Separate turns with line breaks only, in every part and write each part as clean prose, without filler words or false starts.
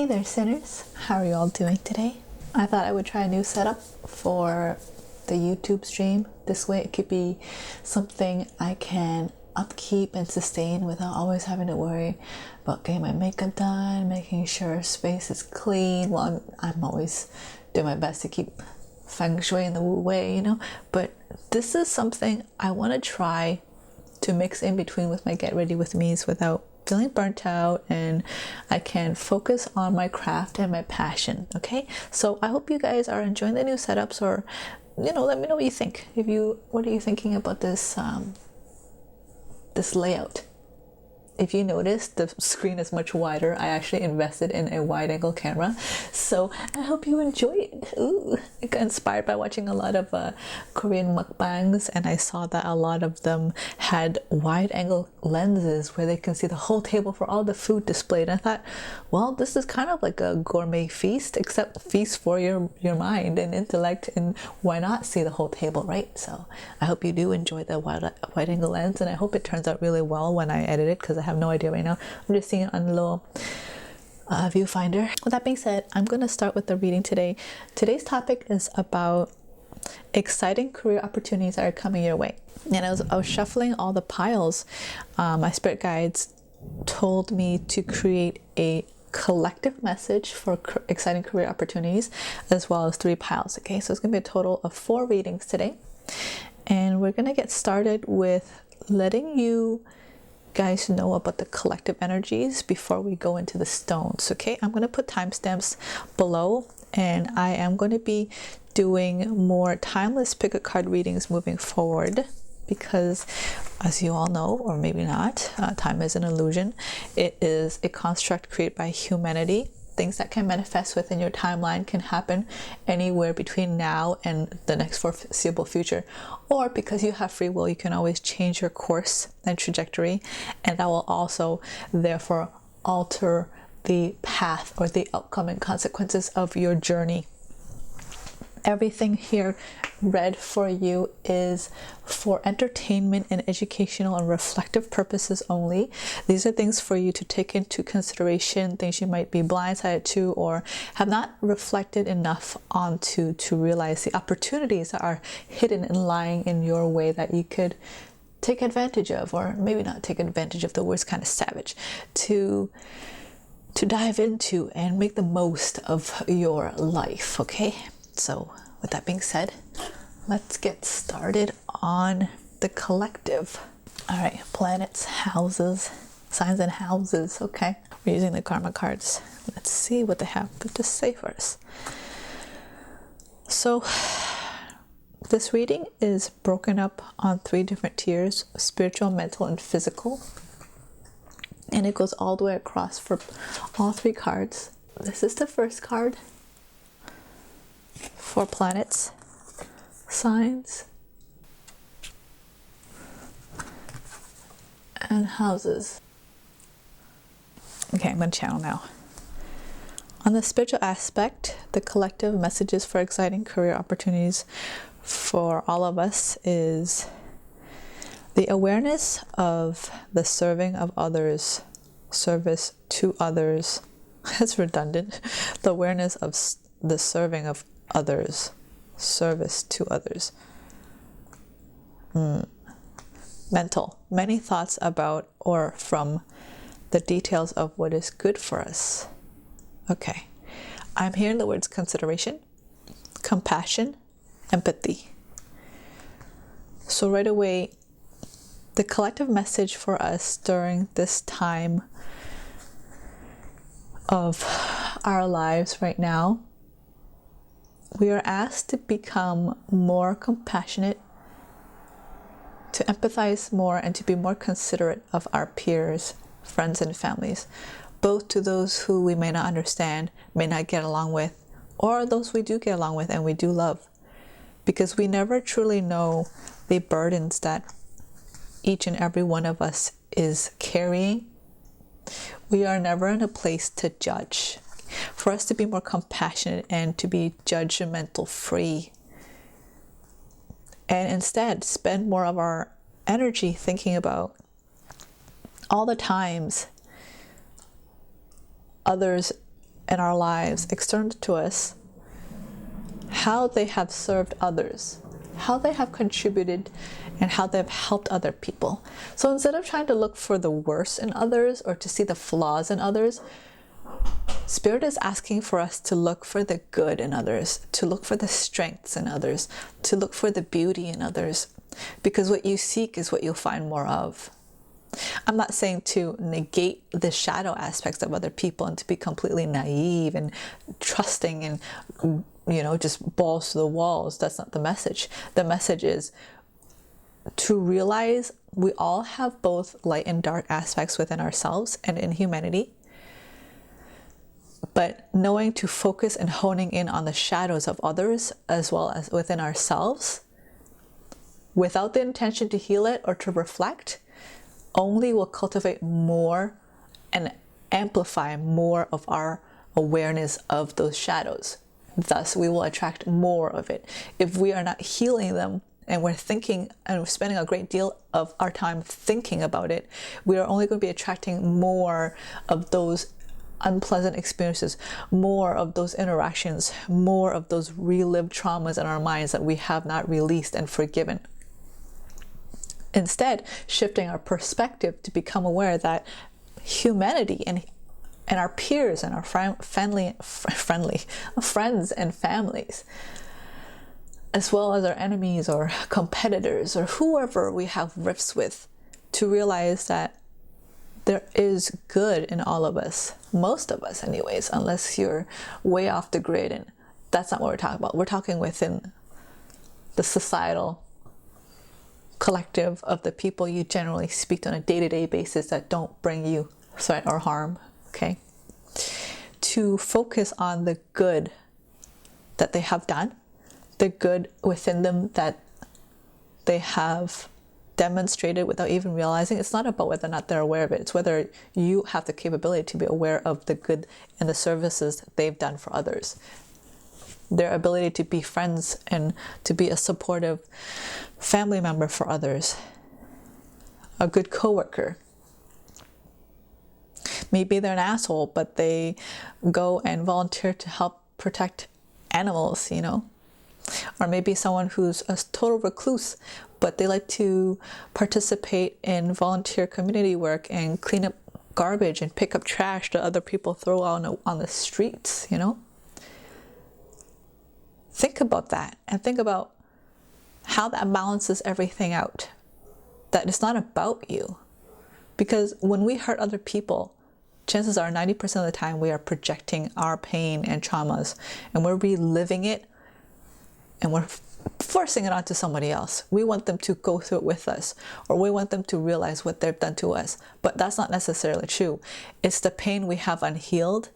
Hey there, Cynners. How are you all doing today? I thought I would try a new setup for the YouTube stream. This way it could be something I can upkeep and sustain without always having to worry about getting my makeup done, making sure space is clean. Well, I'm always doing my best to keep feng shui in the Wu way, you know, but this is something I want to try to mix in between with my get ready with me's without feeling burnt out, and I can focus on my craft and my passion. Okay, so I hope you guys are enjoying the new setups, or let me know what you think. What are you thinking about this this layout? If you notice, the screen is much wider. I actually invested in a wide angle camera, so I hope you enjoy it. Ooh, I got inspired by watching a lot of Korean mukbangs, and I saw that a lot of them had wide angle lenses where they can see the whole table for all the food displayed. And I thought, well, this is kind of like a gourmet feast, except feast for your mind and intellect, and why not see the whole table, right? So I hope you do enjoy the wide angle lens, and I hope it turns out really well when I edit it, because I have no idea right now. I'm just seeing it on the little viewfinder. With that being said, I'm going to start with the reading today. Today's topic is about exciting career opportunities that are coming your way. And I was shuffling all the piles. My spirit guides told me to create a collective message for exciting career opportunities, as well as 3 piles. Okay, so it's going to be a total of 4 readings today. And we're going to get started with letting you guys know about the collective energies before we go into the stones. Okay, I'm going to put timestamps below, and I am going to be doing more timeless pick a card readings moving forward, because as you all know, or maybe not, time is an illusion. It is a construct created by humanity. Things that can manifest within your timeline can happen anywhere between now and the next foreseeable future, or because you have free will, you can always change your course and trajectory, and that will also therefore alter the path or the outcome and consequences of your journey. Everything here read for you is for entertainment and educational and reflective purposes only. These are things for you to take into consideration, things you might be blindsided to or have not reflected enough onto to realize the opportunities that are hidden and lying in your way that you could take advantage of, or maybe not take advantage of, the word's kind of savage, to dive into and make the most of your life. Okay, so with that being said, let's get started on the collective. All right, planets, houses, signs and houses. Okay, we're using the karma cards. Let's see what they have to say for us. So this reading is broken up on 3 different tiers: spiritual, mental, and physical. And it goes all the way across for all 3 cards. This is the first card for planets, signs, and houses. Okay, I'm going to channel now. On the spiritual aspect, the collective messages for exciting career opportunities for all of us is the awareness of the serving of others, service to others. That's redundant. The awareness of the serving of others, service to others. Mental, many thoughts about or from the details of what is good for us. Okay, I'm hearing the words consideration, compassion, empathy. So right away, the collective message for us during this time of our lives right now, we are asked to become more compassionate, to empathize more, and to be more considerate of our peers, friends, and families, both to those who we may not understand, may not get along with, or those we do get along with and we do love, because we never truly know the burdens that each and every one of us is carrying. We are never in a place to judge. For us to be more compassionate and to be judgmental free, and instead spend more of our energy thinking about all the times others in our lives, external to us, how they have served others, how they have contributed, and how they've helped other people. So instead of trying to look for the worst in others or to see the flaws in others, Spirit is asking for us to look for the good in others, to look for the strengths in others, to look for the beauty in others, because what you seek is what you'll find more of. I'm not saying to negate the shadow aspects of other people and to be completely naive and trusting and, just balls to the walls. That's not the message. The message is to realize we all have both light and dark aspects within ourselves and in humanity. But knowing to focus and honing in on the shadows of others as well as within ourselves, without the intention to heal it or to reflect, only will cultivate more and amplify more of our awareness of those shadows. Thus, we will attract more of it. If we are not healing them and we're thinking and we're spending a great deal of our time thinking about it, we are only going to be attracting more of those unpleasant experiences, more of those interactions, more of those relived traumas in our minds that we have not released and forgiven. Instead, shifting our perspective to become aware that humanity and our peers and our friends and families, as well as our enemies or competitors or whoever we have rifts with, to realize that there is good in all of us, most of us anyways, unless you're way off the grid, and that's not what we're talking about. We're talking within the societal collective of the people you generally speak to on a day-to-day basis that don't bring you threat or harm, okay? To focus on the good that they have done, the good within them that they have demonstrated without even realizing. It's not about whether or not they're aware of it. It's whether you have the capability to be aware of the good and the services they've done for others. Their ability to be friends and to be a supportive family member for others. A good coworker. Maybe they're an asshole, but they go and volunteer to help protect animals, Or maybe someone who's a total recluse, but they like to participate in volunteer community work and clean up garbage and pick up trash that other people throw on the streets, Think about that and think about how that balances everything out. That it's not about you. Because when we hurt other people, chances are 90% of the time we are projecting our pain and traumas and we're reliving it and we're forcing it onto somebody else. We want them to go through it with us, or we want them to realize what they've done to us. But that's not necessarily true. It's the pain we have unhealed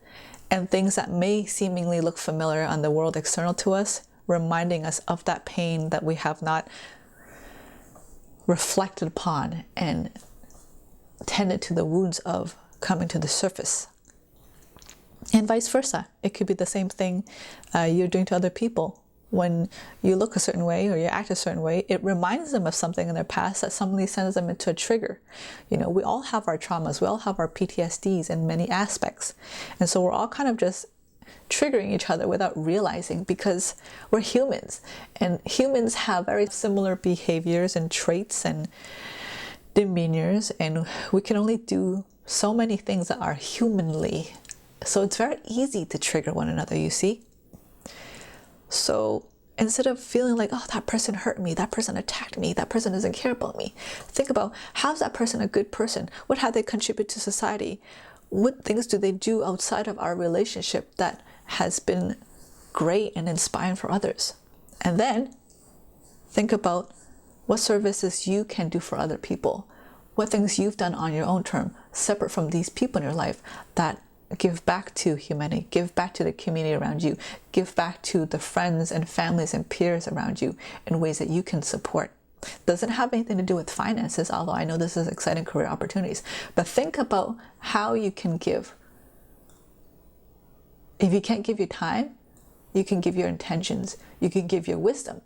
and things that may seemingly look familiar on the world external to us, reminding us of that pain that we have not reflected upon and tended to the wounds of coming to the surface. And vice versa. It could be the same thing you're doing to other people. When you look a certain way or you act a certain way, it reminds them of something in their past that suddenly sends them into a trigger. We all have our traumas, we all have our PTSDs in many aspects. And so we're all kind of just triggering each other without realizing, because we're humans. And humans have very similar behaviors and traits and demeanors, and we can only do so many things that are humanly. So it's very easy to trigger one another, you see. So instead of feeling like, oh, that person hurt me, that person attacked me, that person doesn't care about me, think about, how's that person a good person? What have they contributed to society? What things do they do outside of our relationship that has been great and inspiring for others? And then think about what services you can do for other people. What things you've done on your own term, separate from these people in your life, that give back to humanity, give back to the community around you, give back to the friends and families and peers around you in ways that you can support. Doesn't have anything to do with finances, although I know this is exciting career opportunities, but think about how you can give. If you can't give your time, you can give your intentions, you can give your wisdom.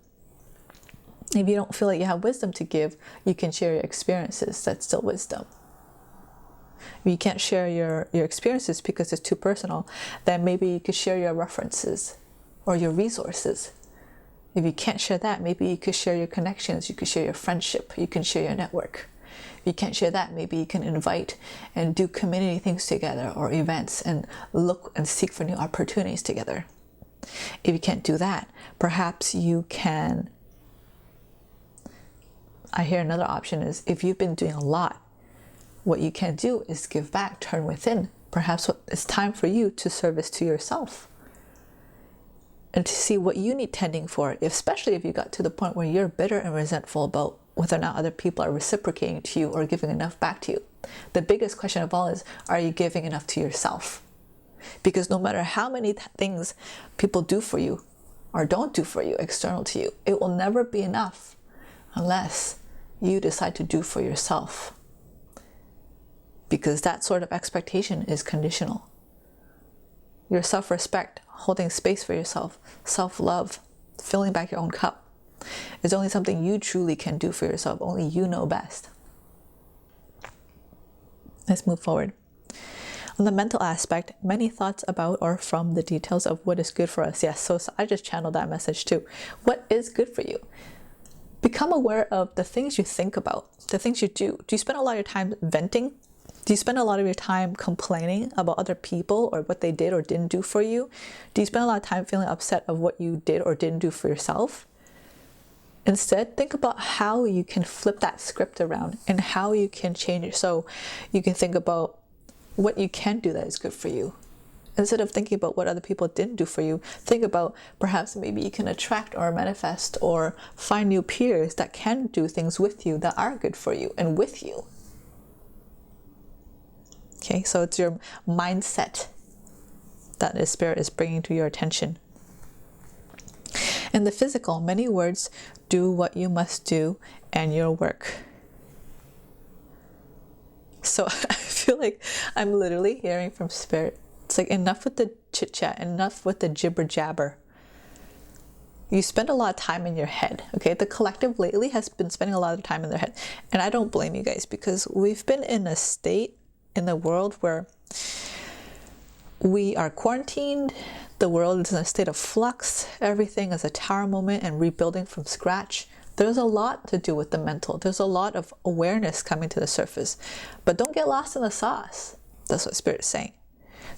If you don't feel like you have wisdom to give, you can share your experiences. That's still wisdom. If you can't share your experiences because it's too personal, then maybe you could share your references or your resources. If you can't share that, maybe you could share your connections, you could share your friendship, you can share your network. If you can't share that, maybe you can invite and do community things together or events and look and seek for new opportunities together. If you can't do that, perhaps you can, I hear another option is if you've been doing a lot, what you can do is give back, turn within. Perhaps it's time for you to service to yourself and to see what you need tending for, especially if you got to the point where you're bitter and resentful about whether or not other people are reciprocating to you or giving enough back to you. The biggest question of all is, are you giving enough to yourself? Because no matter how many things people do for you or don't do for you, external to you, it will never be enough unless you decide to do for yourself. Because that sort of expectation is conditional. Your self-respect, holding space for yourself, self-love, filling back your own cup, is only something you truly can do for yourself. Only you know best. Let's move forward. On the mental aspect, many thoughts about or from the details of what is good for us. Yes, so I just channeled that message too. What is good for you? Become aware of the things you think about, the things you do. Do you spend a lot of your time venting? Do you spend a lot of your time complaining about other people or what they did or didn't do for you? Do you spend a lot of time feeling upset of what you did or didn't do for yourself? Instead, think about how you can flip that script around and how you can change it. So you can think about what you can do that is good for you. Instead of thinking about what other people didn't do for you, think about perhaps maybe you can attract or manifest or find new peers that can do things with you that are good for you and with you. Okay, so it's your mindset that the Spirit is bringing to your attention. In the physical, many words, do what you must do and your work. So I feel like I'm literally hearing from Spirit. It's like enough with the chit chat, enough with the jibber jabber. You spend a lot of time in your head, okay? The collective lately has been spending a lot of time in their head. And I don't blame you guys because we've been in a state in the world where we are quarantined. The world is in a state of flux. Everything is a tower moment and rebuilding from scratch. There's a lot to do with the mental. There's a lot of awareness coming to the surface. But don't get lost in the sauce. That's what Spirit is saying.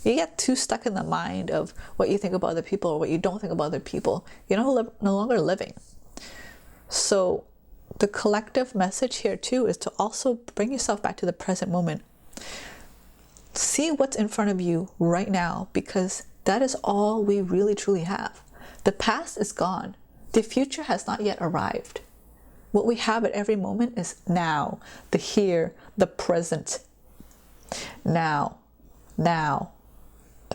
You get too stuck in the mind of what you think about other people or what you don't think about other people. You're no longer living. So the collective message here too is to also bring yourself back to the present moment. See what's in front of you right now, because that is all we really truly have. The past is gone. The future has not yet arrived. What we have at every moment is now, the here, the present. Now.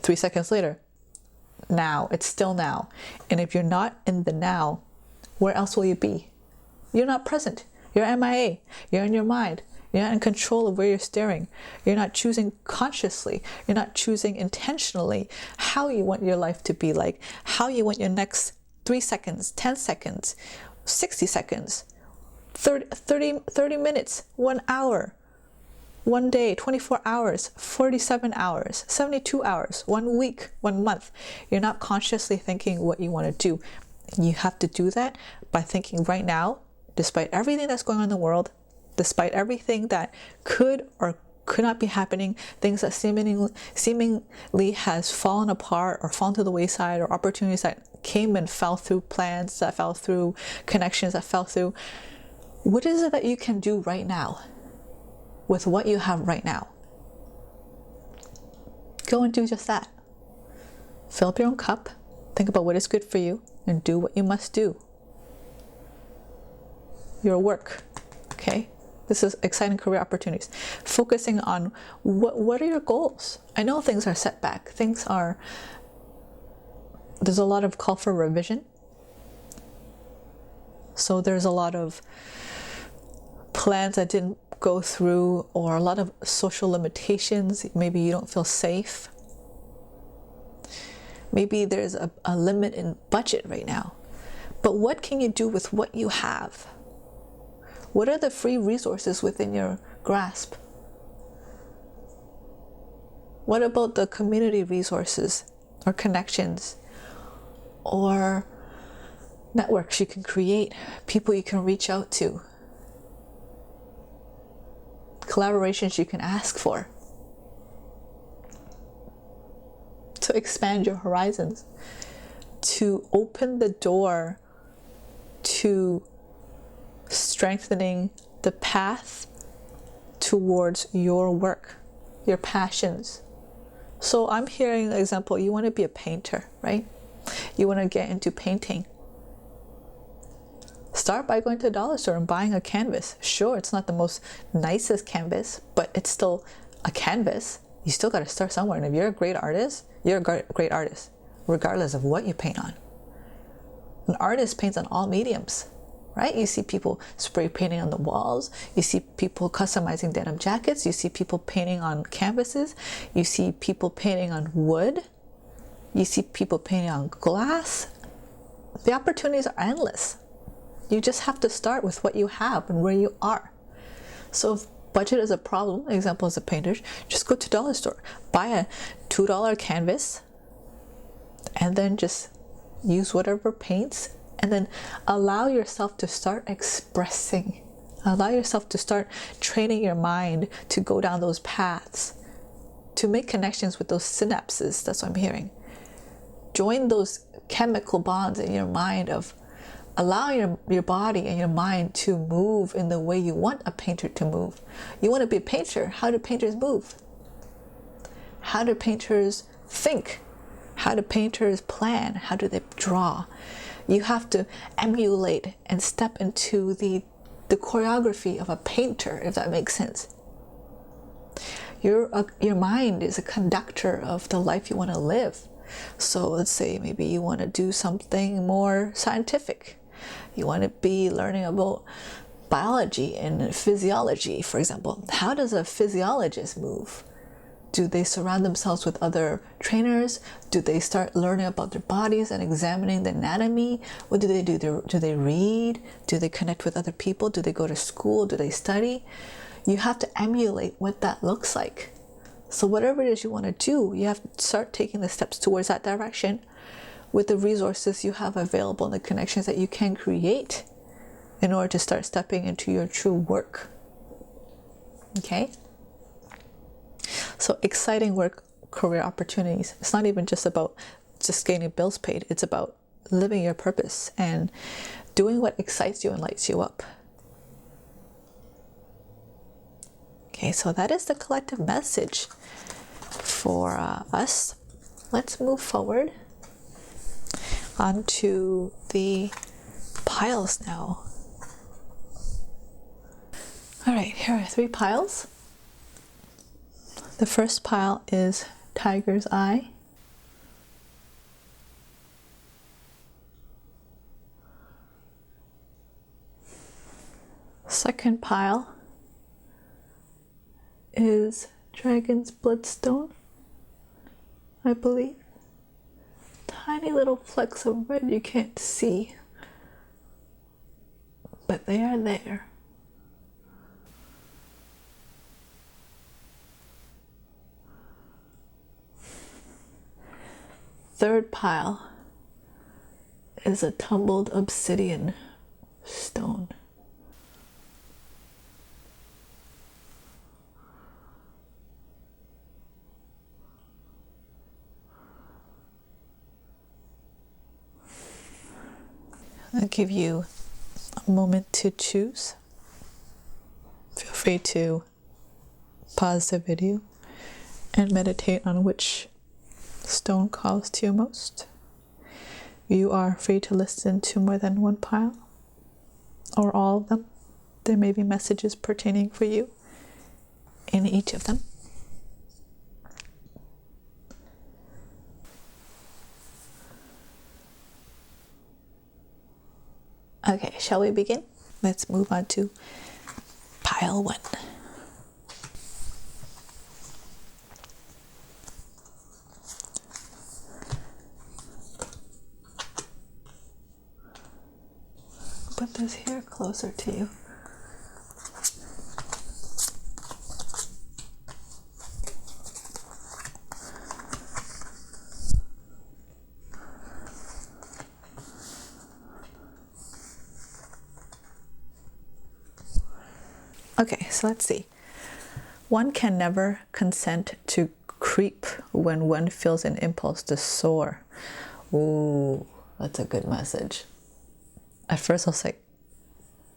3 seconds later, now. It's still now. And if you're not in the now, where else will you be? You're not present. You're MIA. You're in your mind. You're not in control of where you're steering. You're not choosing consciously. You're not choosing intentionally how you want your life to be like, how you want your next 3 seconds, 10 seconds, 60 seconds, 30 minutes, 1 hour, 1 day, 24 hours, 47 hours, 72 hours, 1 week, 1 month. You're not consciously thinking what you want to do. You have to do that by thinking right now, despite everything that's going on in the world, despite everything that could or could not be happening, things that seemingly has fallen apart or fallen to the wayside, or opportunities that came and fell through, plans that fell through, connections that fell through. What is it that you can do right now with what you have right now? Go and do just that. Fill up your own cup, think about what is good for you, and do what you must do. Your work, okay? This is exciting career opportunities. Focusing on what are your goals? I know things are set back. There's a lot of call for revision. So there's a lot of plans that didn't go through, or a lot of social limitations. Maybe you don't feel safe. Maybe there's a limit in budget right now. But what can you do with what you have? What are the free resources within your grasp? What about the community resources or connections or networks you can create, people you can reach out to, collaborations you can ask for to expand your horizons, to open the door to strengthening the path towards your work, your passions. So I'm hearing an example, you want to be a painter, right? You want to get into painting. Start by going to a dollar store and buying a canvas. Sure, it's not the most nicest canvas, but it's still a canvas. You still got to start somewhere. And if you're a great artist, you're a great artist, regardless of what you paint on. An artist paints on all mediums, right? You see people spray painting on the walls. You see people customizing denim jackets. You see people painting on canvases. You see people painting on wood. You see people painting on glass. The opportunities are endless. You just have to start with what you have and where you are. So if budget is a problem, example as a painter, just go to dollar store, buy a $2 canvas, and then just use whatever paints, and then allow yourself to start expressing. Allow yourself to start training your mind to go down those paths, to make connections with those synapses. That's what I'm hearing. Join those chemical bonds in your mind of allowing your body and your mind to move in the way you want a painter to move. You want to be a painter. How do painters move? How do painters think? How do painters plan? How do they draw? You have to emulate and step into the choreography of a painter, if that makes sense. Your mind is a conductor of the life you want to live. So let's say maybe you want to do something more scientific. You want to be learning about biology and physiology, for example. How does a physiologist move? Do they surround themselves with other trainers? Do they start learning about their bodies and examining the anatomy? What do they do? Do they read? Do they connect with other people? Do they go to school? Do they study? You have to emulate what that looks like. So whatever it is you want to do, you have to start taking the steps towards that direction with the resources you have available and the connections that you can create in order to start stepping into your true work. Okay? So exciting work, career opportunities. It's not even just about just getting bills paid. It's about living your purpose and doing what excites you and lights you up. Okay, so that is the collective message for us. Let's move forward onto the piles now. All right, here are 3 piles. The first pile is Tiger's Eye. Second pile is Dragon's Bloodstone, I believe. Tiny little flecks of red you can't see, but they are there. Third pile is a tumbled obsidian stone. I'll give you a moment to choose. Feel free to pause the video and meditate on which stone calls to you most. You are free to listen to more than one pile or all of them. There may be messages pertaining for you in each of them. Okay, shall we begin? Let's move on to pile 1. Put this here closer to you. Okay, so let's see. One can never consent to creep when one feels an impulse to soar. Ooh, that's a good message. At first I was like,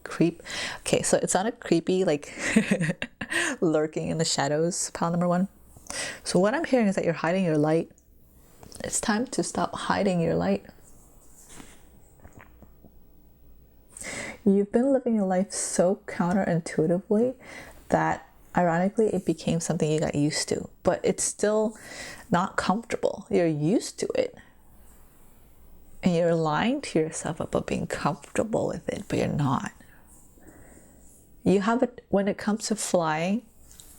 creep? Okay, so it sounded creepy, like lurking in the shadows, pile number one. So what I'm hearing is that you're hiding your light. It's time to stop hiding your light. You've been living your life so counterintuitively that ironically it became something you got used to, but it's still not comfortable. You're used to it. And you're lying to yourself about being comfortable with it, but you're not. You have it when it comes to flying,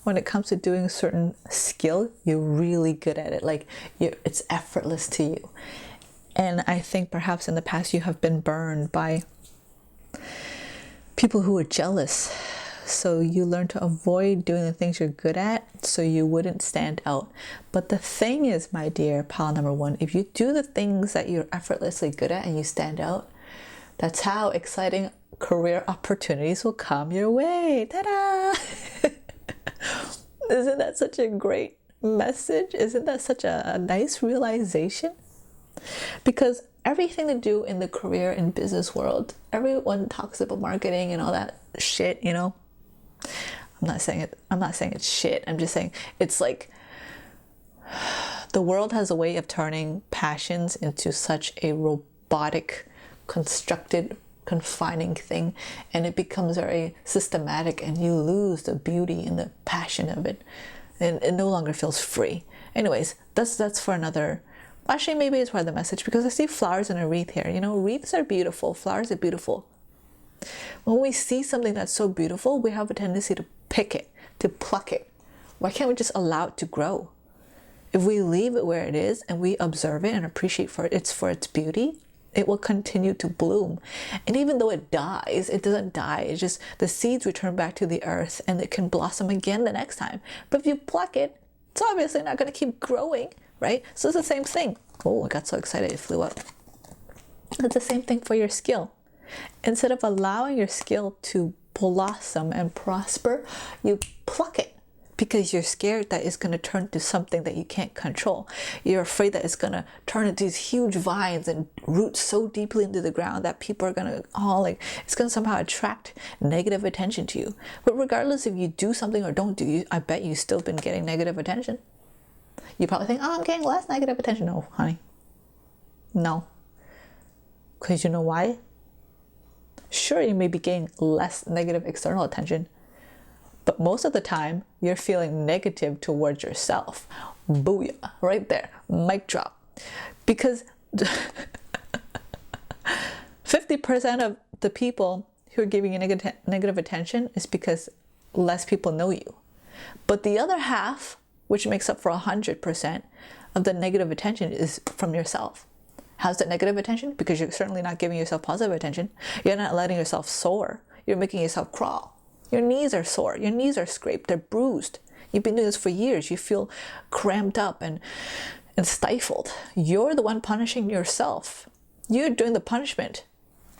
when it comes to doing a certain skill, you're really good at it. Like it's effortless to you. And I think perhaps in the past you have been burned by people who are jealous. So you learn to avoid doing the things you're good at so you wouldn't stand out. But the thing is, my dear pal number one, if you do the things that you're effortlessly good at and you stand out, that's how exciting career opportunities will come your way. Ta-da! Isn't that such a great message? Isn't that such a nice realization? Because everything to do in the career and business world, everyone talks about marketing and all that shit, you know. I'm not saying it's shit. I'm just saying it's like the world has a way of turning passions into such a robotic, constructed, confining thing, and it becomes very systematic, and you lose the beauty and the passion of it, and it no longer feels free. Anyways, that's for another. Actually, maybe it's part of the message, because I see flowers in a wreath here. You know, wreaths are beautiful, flowers are beautiful. When we see something that's so beautiful, we have a tendency to pick it, to pluck it. Why can't we just allow it to grow? If we leave it where it is and we observe it and appreciate for its beauty, it will continue to bloom. And even though it dies, it doesn't die. It's just the seeds return back to the earth and it can blossom again the next time. But if you pluck it, it's obviously not going to keep growing, right? So it's the same thing. Oh, I got so excited it flew up. It's the same thing for your skill. Instead of allowing your skill to blossom and prosper, you pluck it because you're scared that it's going to turn to something that you can't control. You're afraid that it's going to turn into these huge vines and root so deeply into the ground that people are going to, it's going to somehow attract negative attention to you. But regardless if you do something or don't do, I bet you've still been getting negative attention. You probably think, oh, I'm getting less negative attention. No, honey. No. Because you know why? Sure, you may be getting less negative external attention, but most of the time, you're feeling negative towards yourself. Booyah, right there, mic drop. Because 50% of the people who are giving you negative attention is because less people know you. But the other half, which makes up for 100% of the negative attention, is from yourself. How's that negative attention? Because you're certainly not giving yourself positive attention. You're not letting yourself soar. You're making yourself crawl. Your knees are sore. Your knees are scraped. They're bruised. You've been doing this for years. You feel cramped up and stifled. You're the one punishing yourself. You're doing the punishment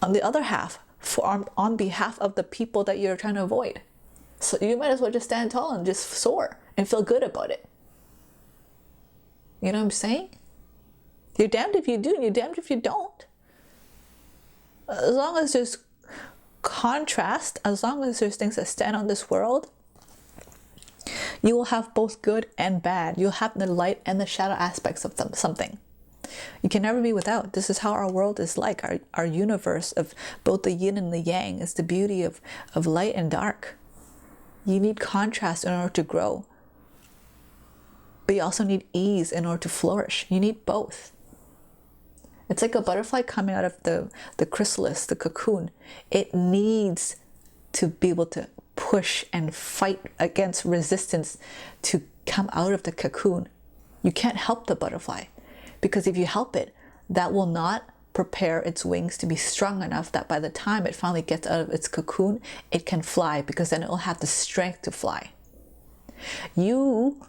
on the other half on behalf of the people that you're trying to avoid. So you might as well just stand tall and just soar and feel good about it. You know what I'm saying? You're damned if you do, and you're damned if you don't. As long as there's contrast, as long as there's things that stand on this world, you will have both good and bad. You'll have the light and the shadow aspects of something. You can never be without. This is how our world is like. Our universe of both the yin and the yang is the beauty of light and dark. You need contrast in order to grow. But you also need ease in order to flourish. You need both. It's like a butterfly coming out of the chrysalis, the cocoon. It needs to be able to push and fight against resistance to come out of the cocoon. You can't help the butterfly, because if you help it, that will not prepare its wings to be strong enough that by the time it finally gets out of its cocoon, it can fly, because then it will have the strength to fly. You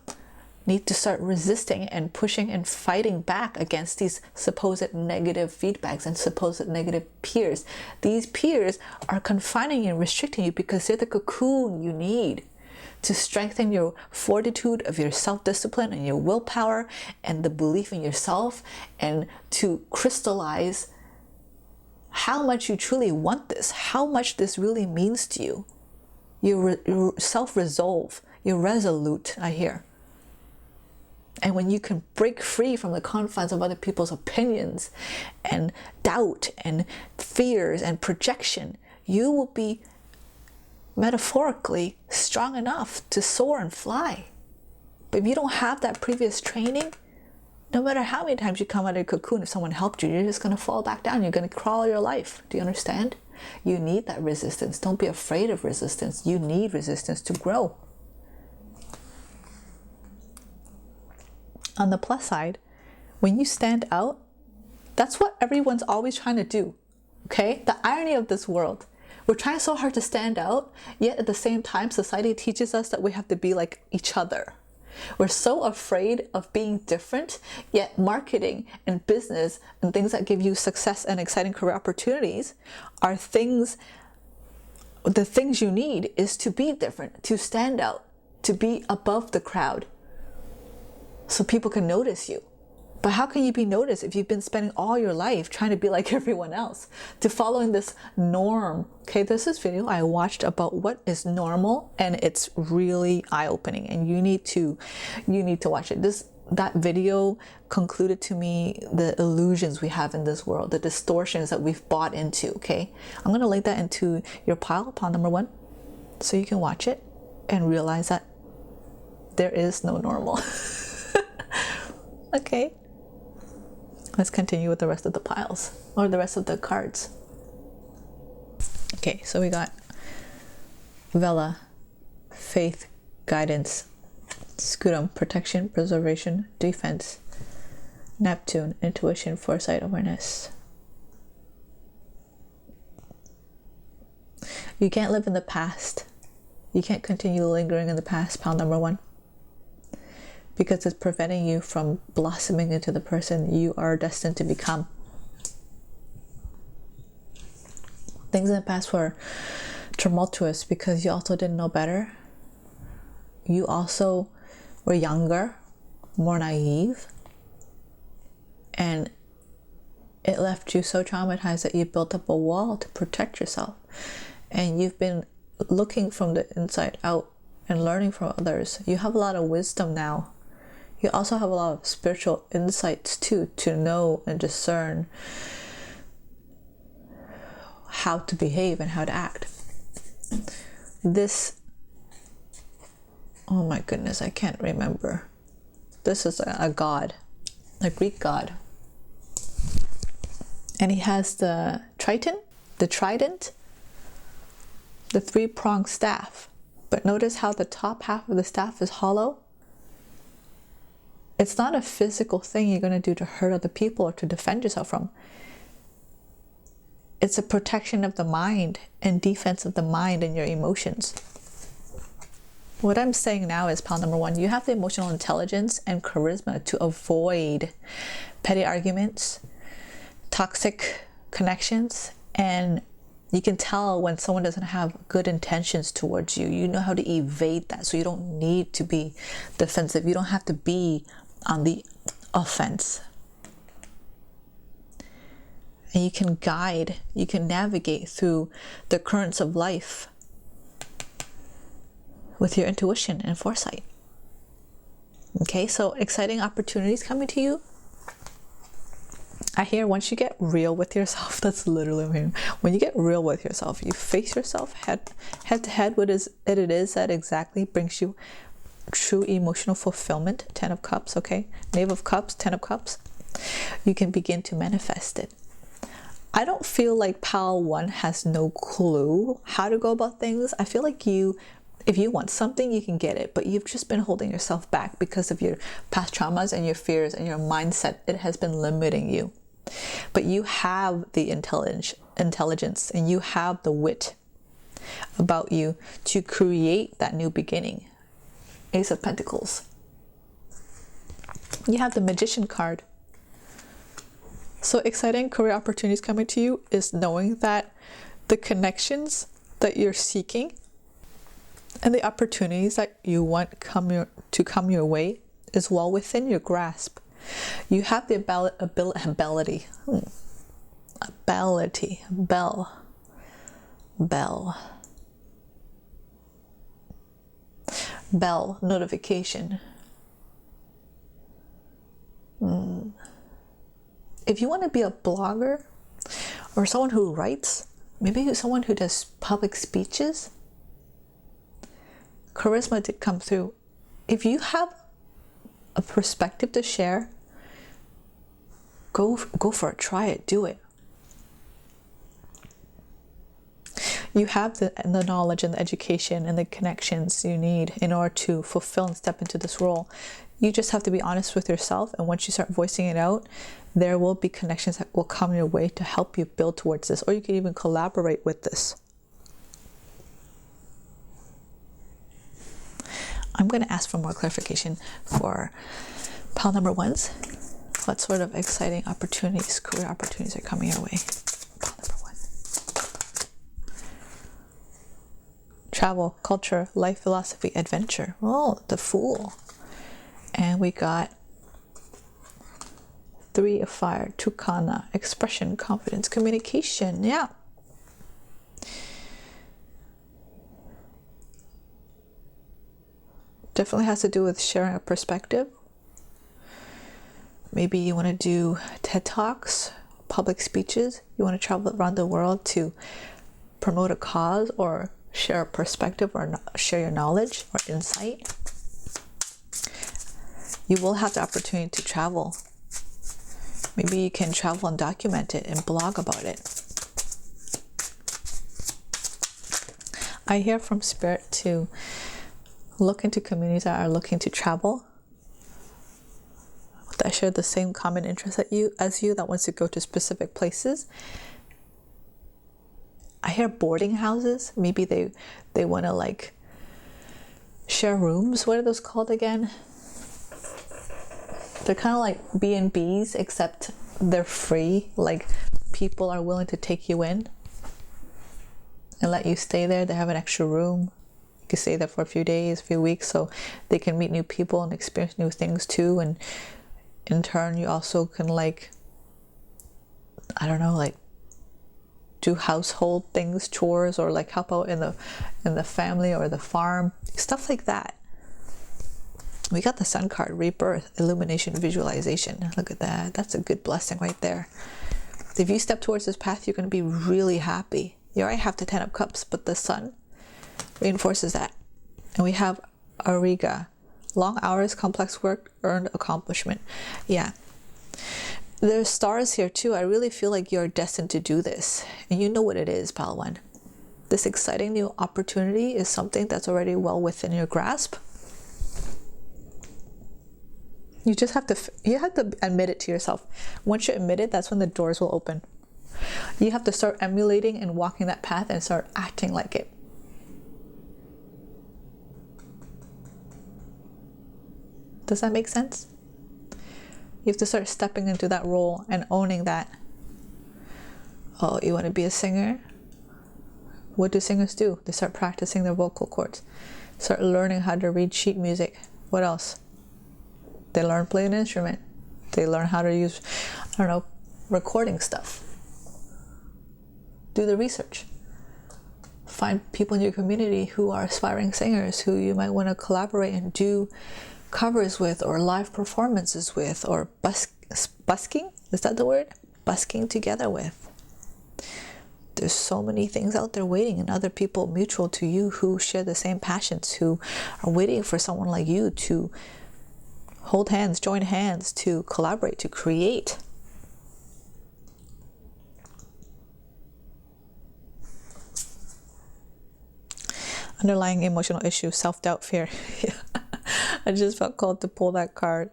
need to start resisting and pushing and fighting back against these supposed negative feedbacks and supposed negative peers. These peers are confining and restricting you because they're the cocoon you need to strengthen your fortitude of your self-discipline and your willpower and the belief in yourself, and to crystallize how much you truly want this, how much this really means to you. Your self-resolve, you're resolute, I hear. And when you can break free from the confines of other people's opinions and doubt and fears and projection, you will be metaphorically strong enough to soar and fly. But if you don't have that previous training, no matter how many times you come out of your cocoon, if someone helped you, you're just going to fall back down. You're going to crawl your life. Do you understand? You need that resistance. Don't be afraid of resistance. You need resistance to grow. On the plus side, when you stand out, that's what everyone's always trying to do. Okay? The irony of this world. We're trying so hard to stand out, yet at the same time, society teaches us that we have to be like each other. We're so afraid of being different, yet marketing and business and things that give you success and exciting career opportunities are things, the things you need is to be different, to stand out, to be above the crowd, so people can notice you. But how can you be noticed if you've been spending all your life trying to be like everyone else, to following this norm? Okay, there's this video I watched about what is normal, and it's really eye-opening, and you need to watch it. That video concluded to me the illusions we have in this world, the distortions that we've bought into. Okay, I'm going to link that into your pile number 1, so you can watch it and realize that there is no normal. Okay, let's continue with the rest of the piles, or the rest of the cards. Okay, so we got Vela, faith, guidance, Scutum, protection, preservation, defense, Neptune, intuition, foresight, awareness. You can't live in the past. You can't continue lingering in the past, pile number 1. Because it's preventing you from blossoming into the person you are destined to become. Things in the past were tumultuous because you also didn't know better. You also were younger, more naive, and it left you so traumatized that you built up a wall to protect yourself. And you've been looking from the inside out and learning from others. You have a lot of wisdom now. You also have a lot of spiritual insights too, to know and discern how to behave and how to act. This, oh my goodness, I can't remember. This is a god, a Greek god. And he has the trident, the 3-pronged staff. But notice how the top half of the staff is hollow. It's not a physical thing you're going to do to hurt other people or to defend yourself from. It's a protection of the mind and defense of the mind and your emotions. What I'm saying now is, pile number 1, you have the emotional intelligence and charisma to avoid petty arguments, toxic connections, and you can tell when someone doesn't have good intentions towards you. You know how to evade that, so you don't need to be defensive. You don't have to be on the offense. And you can guide, you can navigate through the currents of life with your intuition and foresight. Okay, so exciting opportunities coming to you. I hear once you get real with yourself, that's literally what I mean. When you get real with yourself, you face yourself head to head what it is that exactly brings you true emotional fulfillment. 10 of Cups, okay? Knave of Cups, 10 of Cups. You can begin to manifest it. I don't feel like pile 1 has no clue how to go about things. I feel like if you want something, you can get it, but you've just been holding yourself back because of your past traumas and your fears and your mindset. It has been limiting you. But you have the intelligence and you have the wit about you to create that new beginning. Ace of Pentacles. You have the Magician card. So exciting career opportunities coming to you is knowing that the connections that you're seeking and the opportunities that you want to come your way is well within your grasp. You have the bell notification. If you want to be a blogger or someone who writes, maybe someone who does public speeches, charisma did come through. If you have a perspective to share, go for it, try it, do it. You have the knowledge and the education and the connections you need in order to fulfill and step into this role. You just have to be honest with yourself, and once you start voicing it out, there will be connections that will come your way to help you build towards this, or you can even collaborate with this. I'm going to ask for more clarification for pile number ones. What sort of exciting opportunities, career opportunities are coming your way? Pile number one. Travel, culture, life philosophy, adventure. Oh, the Fool. And we got 3 of Fire, Tukana, expression, confidence, communication. Yeah. Definitely has to do with sharing a perspective. Maybe you want to do TED Talks, public speeches. You want to travel around the world to promote a cause or share a perspective or share your knowledge or insight. You will have the opportunity to travel. Maybe you can travel and document it and blog about it. I hear from Spirit to look into communities that are looking to travel, that share the same common interest as you, that wants to go to specific places. I hear boarding houses. Maybe they want to like share rooms. What are those called again? They're kind of like B&Bs, except they're free. Like people are willing to take you in and let you stay there. They have an extra room. You can stay there for a few days, a few weeks, so they can meet new people and experience new things too. And in turn, you also can like, I don't know, like do household things, chores, or like help out in the family or the farm, stuff like that. We got the Sun card, rebirth, illumination, visualization. Look at that. That's a good blessing right there. If you step towards this path, you're going to be really happy. You already have the 10 of Cups, but the Sun reinforces that. And we have Ariga, long hours, complex work, earned accomplishment. Yeah. There's stars here too. I really feel like you're destined to do this. And you know what it is, Pal 1. This exciting new opportunity is something that's already well within your grasp. You just have to admit it to yourself. Once you admit it, that's when the doors will open. You have to start emulating and walking that path and start acting like it. Does that make sense? You have to start stepping into that role and owning that. Oh, you want to be a singer? What do singers do? They start practicing their vocal cords. Start learning how to read sheet music. What else? They learn to play an instrument. They learn how to use, I don't know, recording stuff. Do the research. Find people in your community who are aspiring singers who you might want to collaborate and do covers with, or live performances with, or busking? Is that the word? Busking together with. There's so many things out there waiting, and other people mutual to you who share the same passions, who are waiting for someone like you to hold hands, join hands, to collaborate, to create. Underlying emotional issue, self-doubt, fear. I just felt called to pull that card.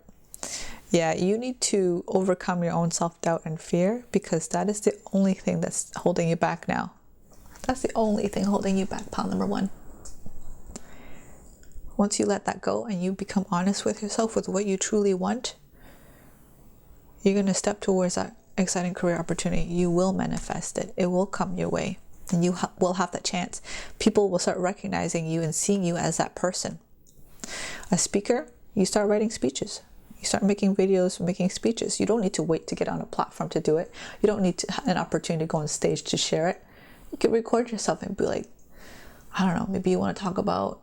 Yeah, you need to overcome your own self-doubt and fear, because that is the only thing that's holding you back now. That's the only thing holding you back, pile number 1. Once you let that go and you become honest with yourself with what you truly want, You're going to step towards that exciting career opportunity. You will manifest it. It will come your way. And you will have that chance. People will start recognizing you and seeing you as that person. A speaker, you start writing speeches. You start making videos, making speeches. You don't need to wait to get on a platform to do it. You don't need to have an opportunity to go on stage to share it. You can record yourself and be like, I don't know, maybe you want to talk about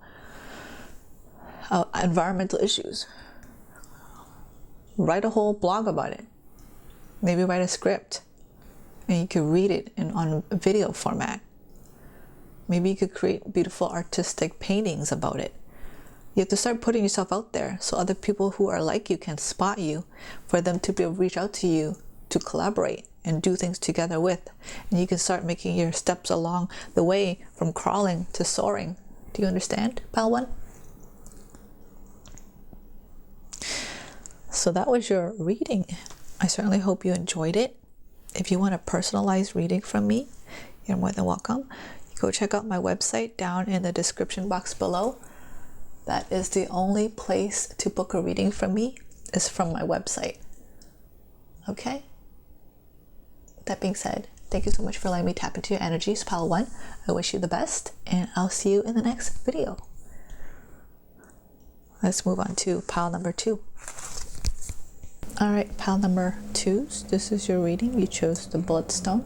environmental issues. Write a whole blog about it. Maybe write a script. And you could read it on video format. Maybe you could create beautiful artistic paintings about it. You have to start putting yourself out there so other people who are like you can spot you, for them to be able to reach out to you to collaborate and do things together with. And you can start making your steps along the way from crawling to soaring. Do you understand, Pal 1? So that was your reading. I certainly hope you enjoyed it. If you want a personalized reading from me, you're more than welcome. Go check out my website down in the description box below. That is the only place to book a reading from me, is from my website. Okay? That being said, thank you so much for letting me tap into your energies, Pal 1. I wish you the best, and I'll see you in the next video. Let's move on to pile number 2. All right, pile number 2, this is your reading. You chose the Bloodstone.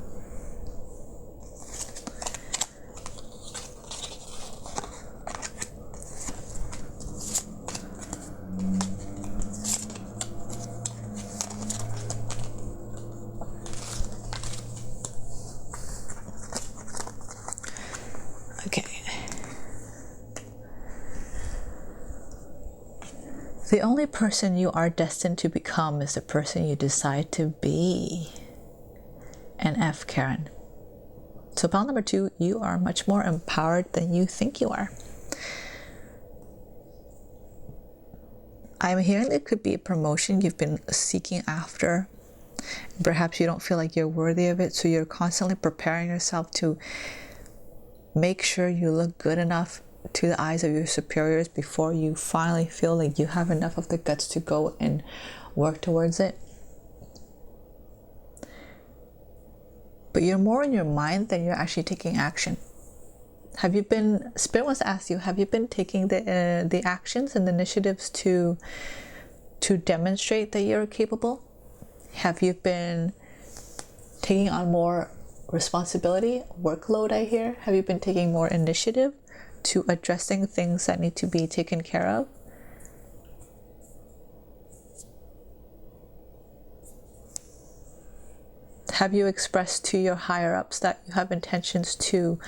Okay. The only person you are destined to become is the person you decide to be. And F, Karen. So pile number 2, you are much more empowered than you think you are. I'm hearing it could be a promotion you've been seeking after. Perhaps you don't feel like you're worthy of it, so you're constantly preparing yourself to make sure you look good enough to the eyes of your superiors before you finally feel like you have enough of the guts to go and work towards it. But you're more in your mind than you're actually taking action. Have you been, Spirit wants to ask you, have you been taking the actions and the initiatives to demonstrate that you're capable? Have you been taking on more responsibility, workload, I hear? Have you been taking more initiative to addressing things that need to be taken care of? Have you expressed to your higher ups that you have intentions to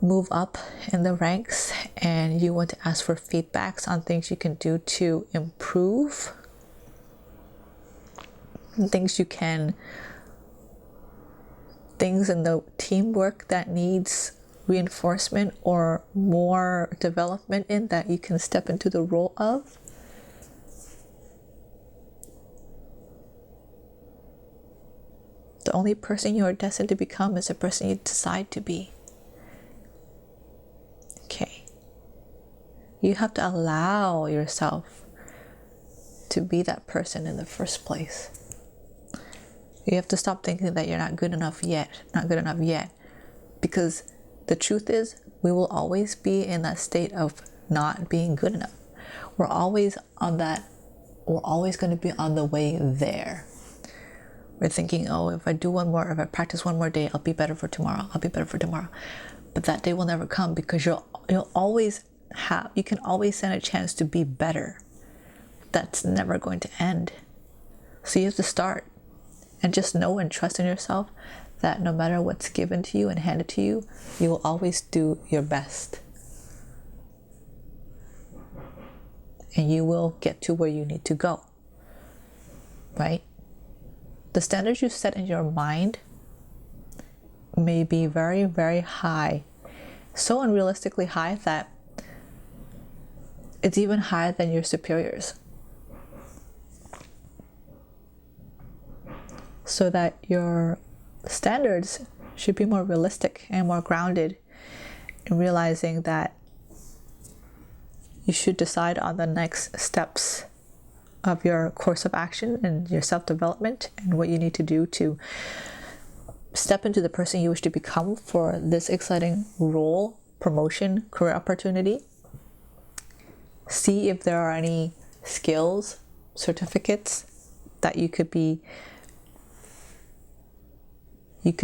move up in the ranks and you want to ask for feedbacks on things you can do to improve? Things in the teamwork that needs reinforcement or more development in, that you can step into the role of? The only person you are destined to become is the person you decide to be. Okay. You have to allow yourself to be that person in the first place. You have to stop thinking that you're not good enough yet, because the truth is, we will always be in that state of not being good enough. We're always going to be on the way there. We're thinking, oh, if I practice one more day, I'll be better for tomorrow. But that day will never come, because you can always stand a chance to be better. That's never going to end. So you have to start. And just know and trust in yourself that no matter what's given to you and handed to you, you will always do your best. And you will get to where you need to go. Right? The standards you set in your mind may be very, very high. So unrealistically high that it's even higher than your superiors. So that your standards should be more realistic and more grounded in realizing that you should decide on the next steps of your course of action and your self-development and what you need to do to step into the person you wish to become for this exciting role, promotion, career opportunity. See if there are any skills, certificates that you could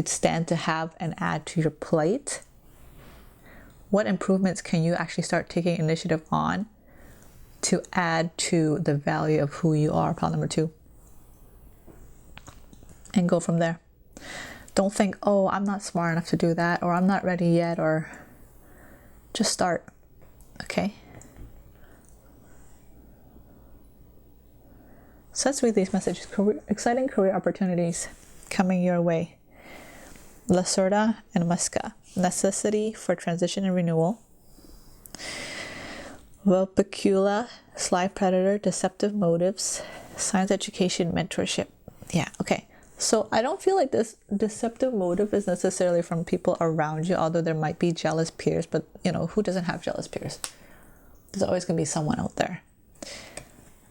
stand to have and add to your plate. What improvements can you actually start taking initiative on to add to the value of who you are, pile number 2. And go from there. Don't think, oh, I'm not smart enough to do that, or I'm not ready yet, or just start, okay? So let's read these messages. Exciting career opportunities coming your way. Lacerda and Musca. Necessity for transition and renewal. Vulpicula, sly predator, deceptive motives, science education, mentorship. Yeah, okay. So I don't feel like this deceptive motive is necessarily from people around you, although there might be jealous peers, but you know, who doesn't have jealous peers? There's always going to be someone out there.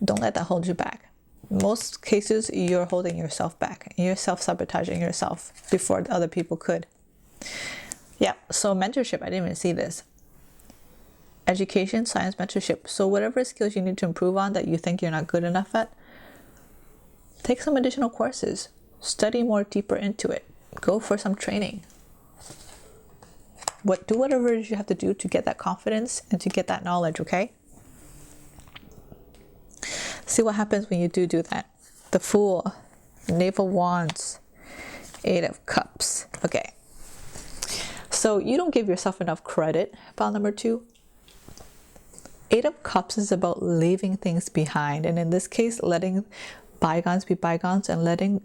Don't let that hold you back. Most cases, you're holding yourself back. You're self-sabotaging yourself before other people could. Yeah, so mentorship, I didn't even see this. Education, science, mentorship. So whatever skills you need to improve on that you think you're not good enough at, take some additional courses. Study more deeper into it. Go for some training. Do whatever it is you have to do to get that confidence and to get that knowledge, okay? See what happens when you do that. The Fool, Knave of Wands, 8 of Cups. Okay. So you don't give yourself enough credit, pile number 2. 8 of Cups is about leaving things behind. And in this case, letting bygones be bygones and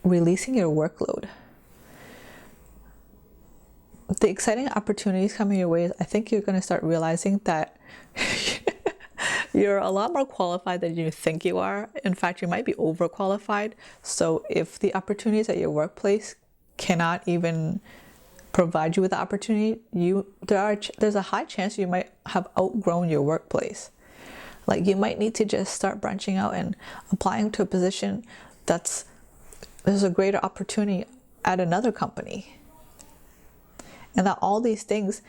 releasing your workload. The exciting opportunities coming your way, I think you're going to start realizing that you're a lot more qualified than you think you are. In fact, you might be overqualified. So if the opportunities at your workplace cannot even provide you with the opportunity, there's a high chance you might have outgrown your workplace. Like you might need to just start branching out and applying to a position there's a greater opportunity at another company. And that all these things,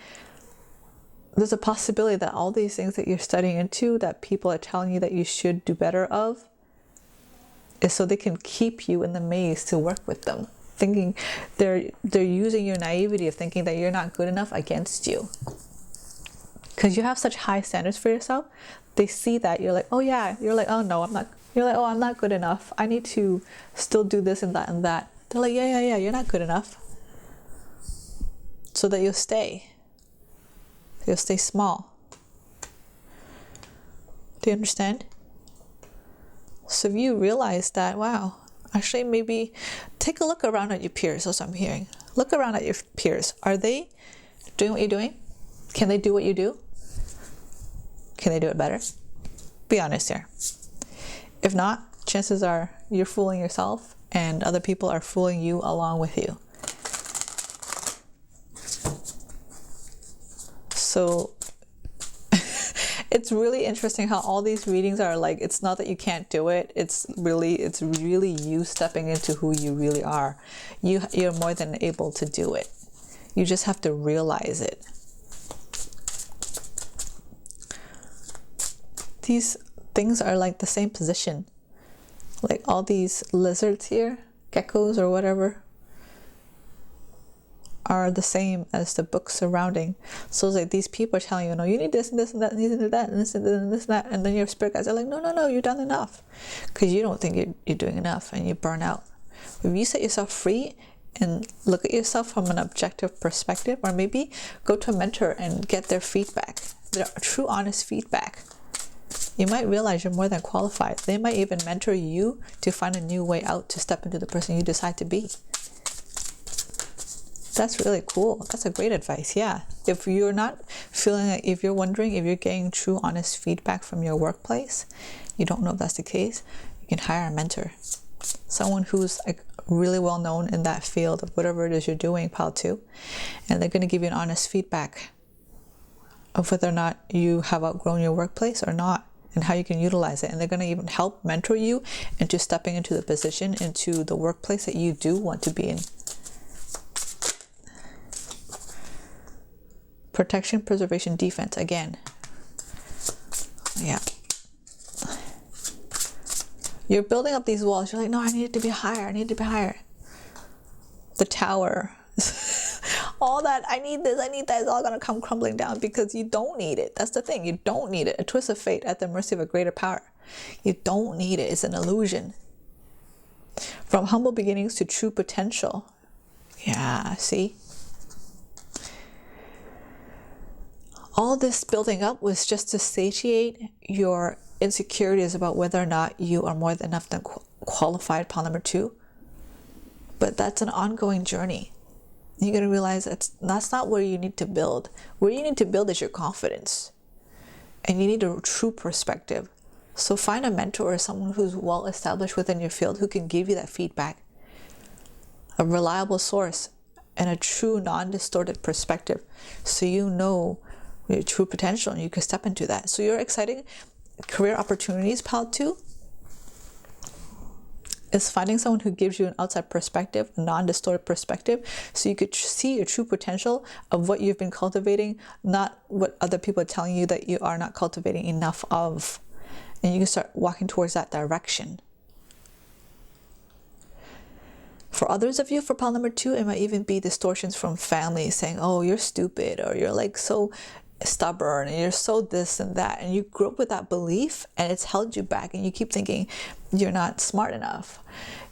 there's a possibility that all these things that you're studying into, that people are telling you that you should do better of, is so they can keep you in the maze to work with them. Thinking they're using your naivety of thinking that you're not good enough against you. Because you have such high standards for yourself, they see that you're like, oh yeah, you're like, oh no, I'm not. You're like, oh, I'm not good enough. I need to still do this and that and that. They're like, yeah, you're not good enough. So that you'll stay. You'll stay small. Do you understand? So if you realize that, wow, actually maybe take a look around at your peers. That's what I'm hearing. Look around at your peers. Are they doing what you're doing? Can they do what you do? Can they do it better? Be honest here. If not, chances are you're fooling yourself and other people are fooling you along with you. So it's really interesting how all these readings are like, it's not that you can't do it. It's really you stepping into who you really are. You're more than able to do it. You just have to realize it. These things are like the same position. Like all these lizards here, geckos or whatever, are the same as the book surrounding. So it's like these people are telling you, no, you need this and this and that, and you need that and this and this and this and that, and then your spirit guides are like, no, you've done enough, because you don't think you're doing enough and you burn out. If you set yourself free and look at yourself from an objective perspective, or maybe go to a mentor and get their feedback, their true, honest feedback, you might realize you're more than qualified. They might even mentor you to find a new way out to step into the person you decide to be. That's really cool. That's a great advice. Yeah. If you're not feeling like, if you're wondering if you're getting true, honest feedback from your workplace, you don't know if that's the case, you can hire a mentor. Someone who's like really well known in that field of whatever it is you're doing, pile 2, and they're going to give you an honest feedback of whether or not you have outgrown your workplace or not. and how you can utilize it. And they're going to even help mentor you into stepping into the position, into the workplace that you do want to be in. Protection, preservation, defense. Again, yeah. You're building up these walls. You're like, no, I need it to be higher. I need it to be higher. The tower. All that, I need this, I need that, is all going to come crumbling down because you don't need it. That's the thing. You don't need it. A twist of fate at the mercy of a greater power. You don't need it. It's an illusion. From humble beginnings to true potential. Yeah, see? All this building up was just to satiate your insecurities about whether or not you are more than enough than qualified, pile number 2. But that's an ongoing journey. You're going to realize that's not where you need to build. Where you need to build is your confidence. And you need a true perspective. So find a mentor or someone who's well established within your field who can give you that feedback. A reliable source and a true non-distorted perspective. So you know your true potential and you can step into that. So your exciting career opportunities, pile 2, is finding someone who gives you an outside perspective, a non-distorted perspective, so you could see your true potential of what you've been cultivating, not what other people are telling you that you are not cultivating enough of. And you can start walking towards that direction. For others of you, for pile number 2, it might even be distortions from family saying, oh, you're stupid, or you're like so stubborn, and you're so this and that, and you grew up with that belief and it's held you back, and you keep thinking you're not smart enough,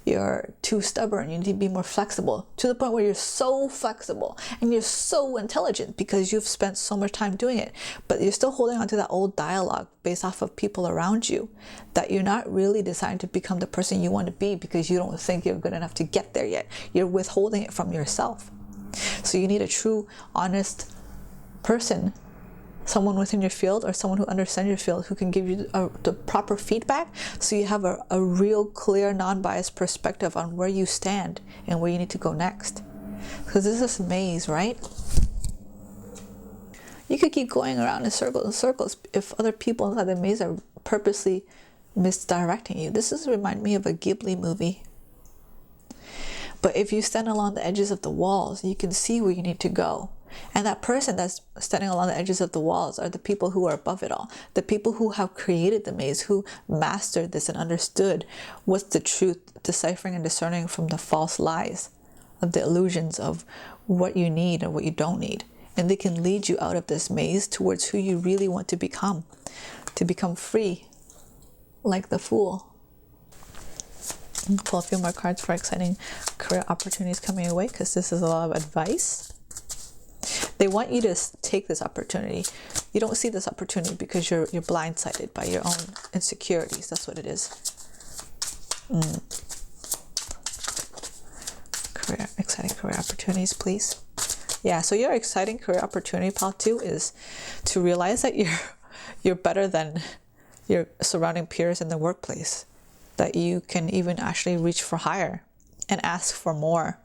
you're too stubborn, you need to be more flexible, to the point where you're so flexible and you're so intelligent because you've spent so much time doing it, but you're still holding on to that old dialogue based off of people around you, that you're not really deciding to become the person you want to be because you don't think you're good enough to get there yet. You're withholding it from yourself. So you need a true, honest person, someone within your field or someone who understands your field, who can give you the proper feedback, so you have a real clear, non-biased perspective on where you stand and where you need to go next. Because this is a maze, right? You could keep going around in circles and circles if other people inside the maze are purposely misdirecting you. This reminds me of a Ghibli movie. But if you stand along the edges of the walls, you can see where you need to go. And that person that's standing along the edges of the walls are the people who are above it all. The people who have created the maze, who mastered this and understood what's the truth, deciphering and discerning from the false lies of the illusions of what you need and what you don't need. And they can lead you out of this maze towards who you really want to become free, like the Fool. Pull a few more cards for exciting career opportunities coming your way, because this is a lot of advice. They want you to take this opportunity. You don't see this opportunity because you're blindsided by your own insecurities. That's what it is. Exciting career opportunities, please. Yeah, so your exciting career opportunity, pile 2, is to realize that you're better than your surrounding peers in the workplace. That you can even actually reach for higher and ask for more.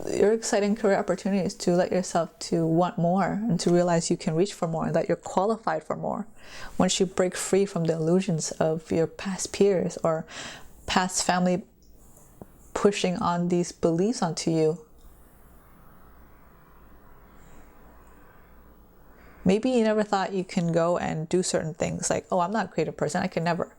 Your exciting career opportunity is to let yourself to want more and to realize you can reach for more and that you're qualified for more. Once you break free from the illusions of your past peers or past family pushing on these beliefs onto you. Maybe you never thought you can go and do certain things like, oh, I'm not a creative person, I can never.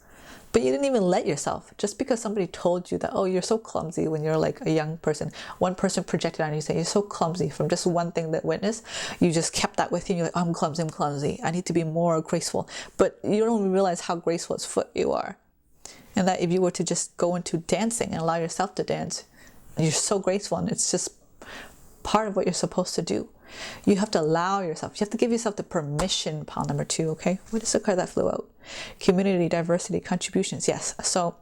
But you didn't even let yourself, just because somebody told you that, oh, you're so clumsy when you're like a young person. One person projected on you saying you're so clumsy from just one thing that witnessed. You just kept that with you and you're like, oh, I'm clumsy. I need to be more graceful. But you don't even realize how graceful as foot you are. And that if you were to just go into dancing and allow yourself to dance, you're so graceful and it's just part of what you're supposed to do. You have to allow yourself, you have to give yourself the permission, pile number 2, okay? What is the card that flew out? Community, diversity, contributions, yes. So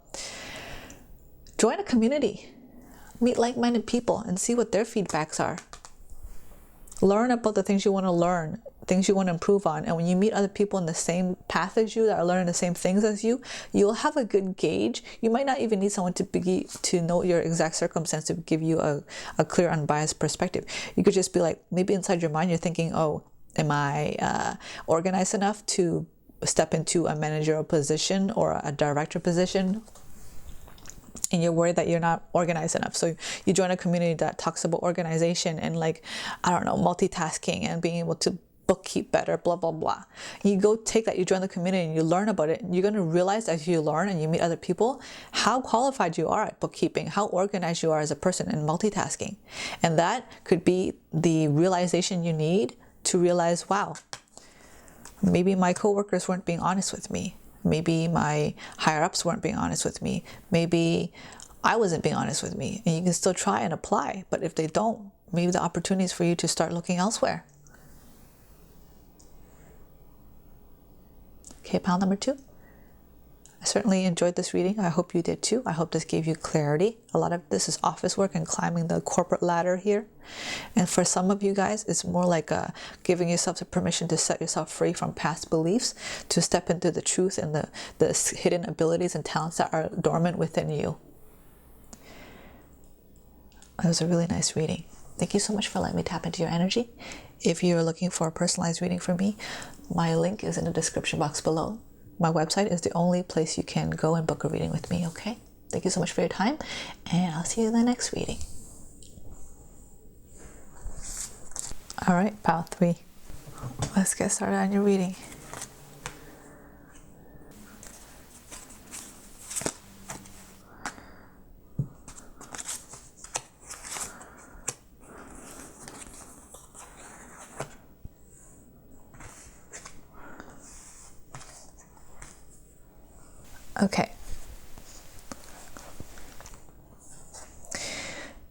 join a community, meet like-minded people and see what their feedbacks are. Learn about the things you want to learn, things you want to improve on. And when you meet other people in the same path as you, that are learning the same things as you, you'll have a good gauge. You might not even need someone to know your exact circumstance to give you a clear, unbiased perspective. You could just be like, maybe inside your mind you're thinking, oh, am I organized enough to step into a managerial position or a director position, and you're worried that you're not organized enough. So you join a community that talks about organization and, like, I don't know, multitasking and being able to bookkeep better, blah, blah, blah. You go take that, you join the community and you learn about it. And you're going to realize as you learn and you meet other people, how qualified you are at bookkeeping, how organized you are as a person in multitasking. And that could be the realization you need to realize, wow, maybe my coworkers weren't being honest with me. Maybe my higher ups weren't being honest with me. Maybe I wasn't being honest with me. And you can still try and apply. But if they don't, maybe the opportunity is for you to start looking elsewhere. Okay, pile number 2. I certainly enjoyed this reading. I hope you did too. I hope this gave you clarity. A lot of this is office work and climbing the corporate ladder here. And for some of you guys, it's more like giving yourself the permission to set yourself free from past beliefs, to step into the truth and the hidden abilities and talents that are dormant within you. It was a really nice reading. Thank you so much for letting me tap into your energy. If you're looking for a personalized reading from me, my link is in the description box below. My website is the only place you can go and book a reading with me, okay? Thank you so much for your time, and I'll see you in the next reading. All right, pile 3. Let's get started on your reading. Okay.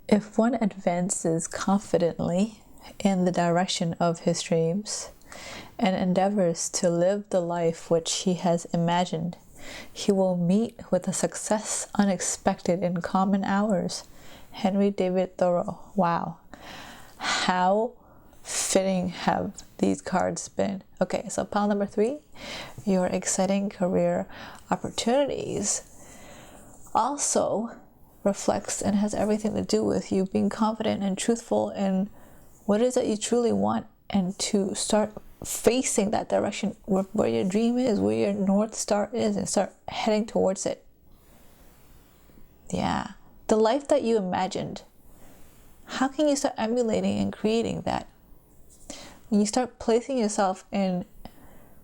If one advances confidently in the direction of his dreams and endeavors to live the life which he has imagined, he will meet with a success unexpected in common hours. Henry David Thoreau. Wow. How fitting have these cards been. Okay, so pile number 3, your exciting career opportunities also reflects and has everything to do with you being confident and truthful in what it is that you truly want, and to start facing that direction where your dream is, where your North Star is, and start heading towards it. Yeah, the life that you imagined. How can you start emulating and creating that? When you start placing yourself in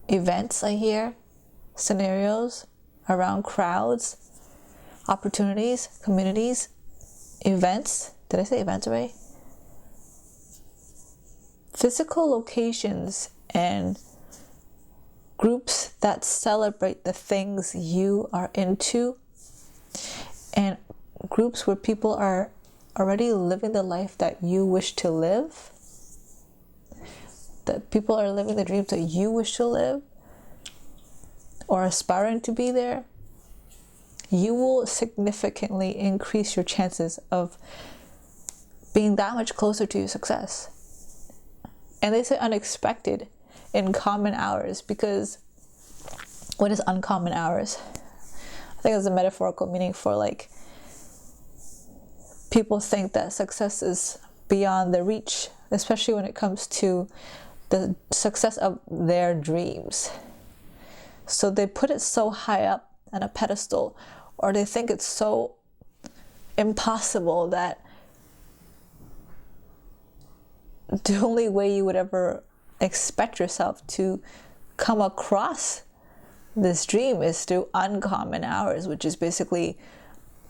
events, I hear, scenarios, around crowds, opportunities, communities, events. Did I say events already? Physical locations and groups that celebrate the things you are into, and groups where people are already living the life that you wish to live, that people are living the dreams that you wish to live or aspiring to be there, you will significantly increase your chances of being that much closer to your success. And they say unexpected in common hours, because what is uncommon hours? I think it's a metaphorical meaning for, like, people think that success is beyond their reach, especially when it comes to the success of their dreams. So they put it so high up on a pedestal, or they think it's so impossible that the only way you would ever expect yourself to come across this dream is through uncommon hours, which is basically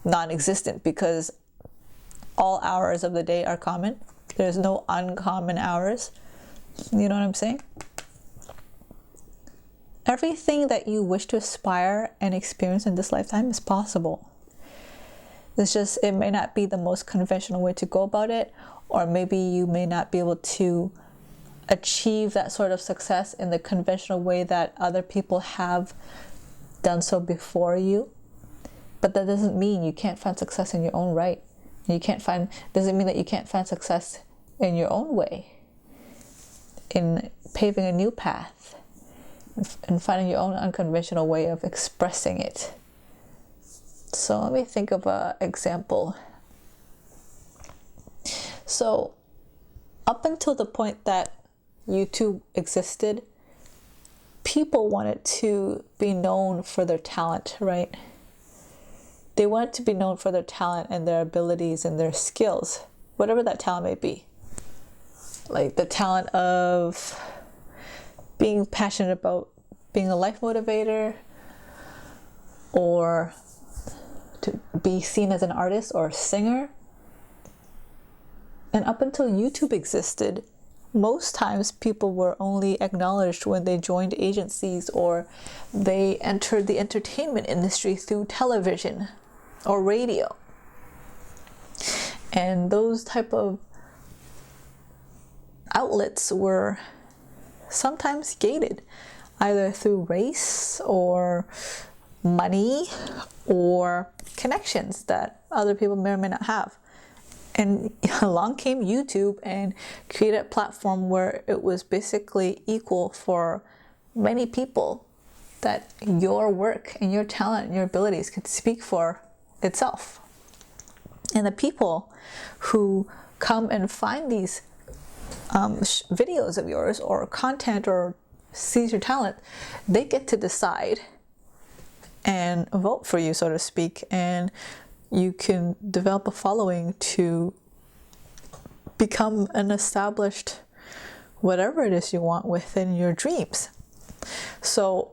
non-existent, because all hours of the day are common. There's no uncommon hours. You know what I'm saying? Everything that you wish to aspire and experience in this lifetime is possible. It's just, it may not be the most conventional way to go about it, or maybe you may not be able to achieve that sort of success in the conventional way that other people have done so before you. But that doesn't mean you can't find success in your own right. Doesn't mean that you can't find success in your own way, in paving a new path, and finding your own unconventional way of expressing it. So let me think of an example. So up until the point that YouTube existed, people wanted to be known for their talent, right? They wanted to be known for their talent and their abilities and their skills, whatever that talent may be. Like the talent of being passionate about being a life motivator, or to be seen as an artist or a singer. And up until YouTube existed, most times people were only acknowledged when they joined agencies or they entered the entertainment industry through television or radio. And those type of outlets were sometimes gated, either through race or money or connections that other people may or may not have. And along came YouTube and created a platform where it was basically equal for many people, that your work and your talent and your abilities could speak for itself. And the people who come and find these videos of yours or content or sees your talent, they get to decide and vote for you, so to speak, and you can develop a following to become an established whatever it is you want within your dreams. So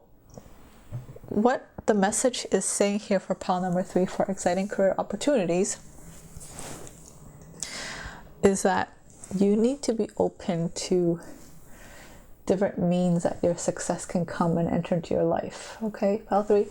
what the message is saying here for pile number 3 for exciting career opportunities is that you need to be open to different means that your success can come and enter into your life. Okay, pile 3.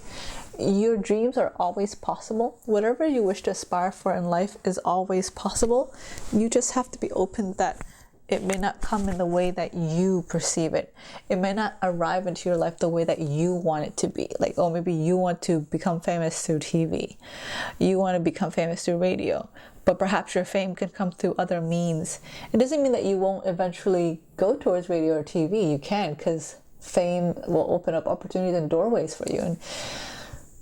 Your dreams are always possible. Whatever you wish to aspire for in life is always possible. You just have to be open that it may not come in the way that you perceive it. It may not arrive into your life the way that you want it to be. Like, oh, maybe you want to become famous through TV. You want to become famous through radio. But perhaps your fame can come through other means. It doesn't mean that you won't eventually go towards radio or TV. You can, because fame will open up opportunities and doorways for you. And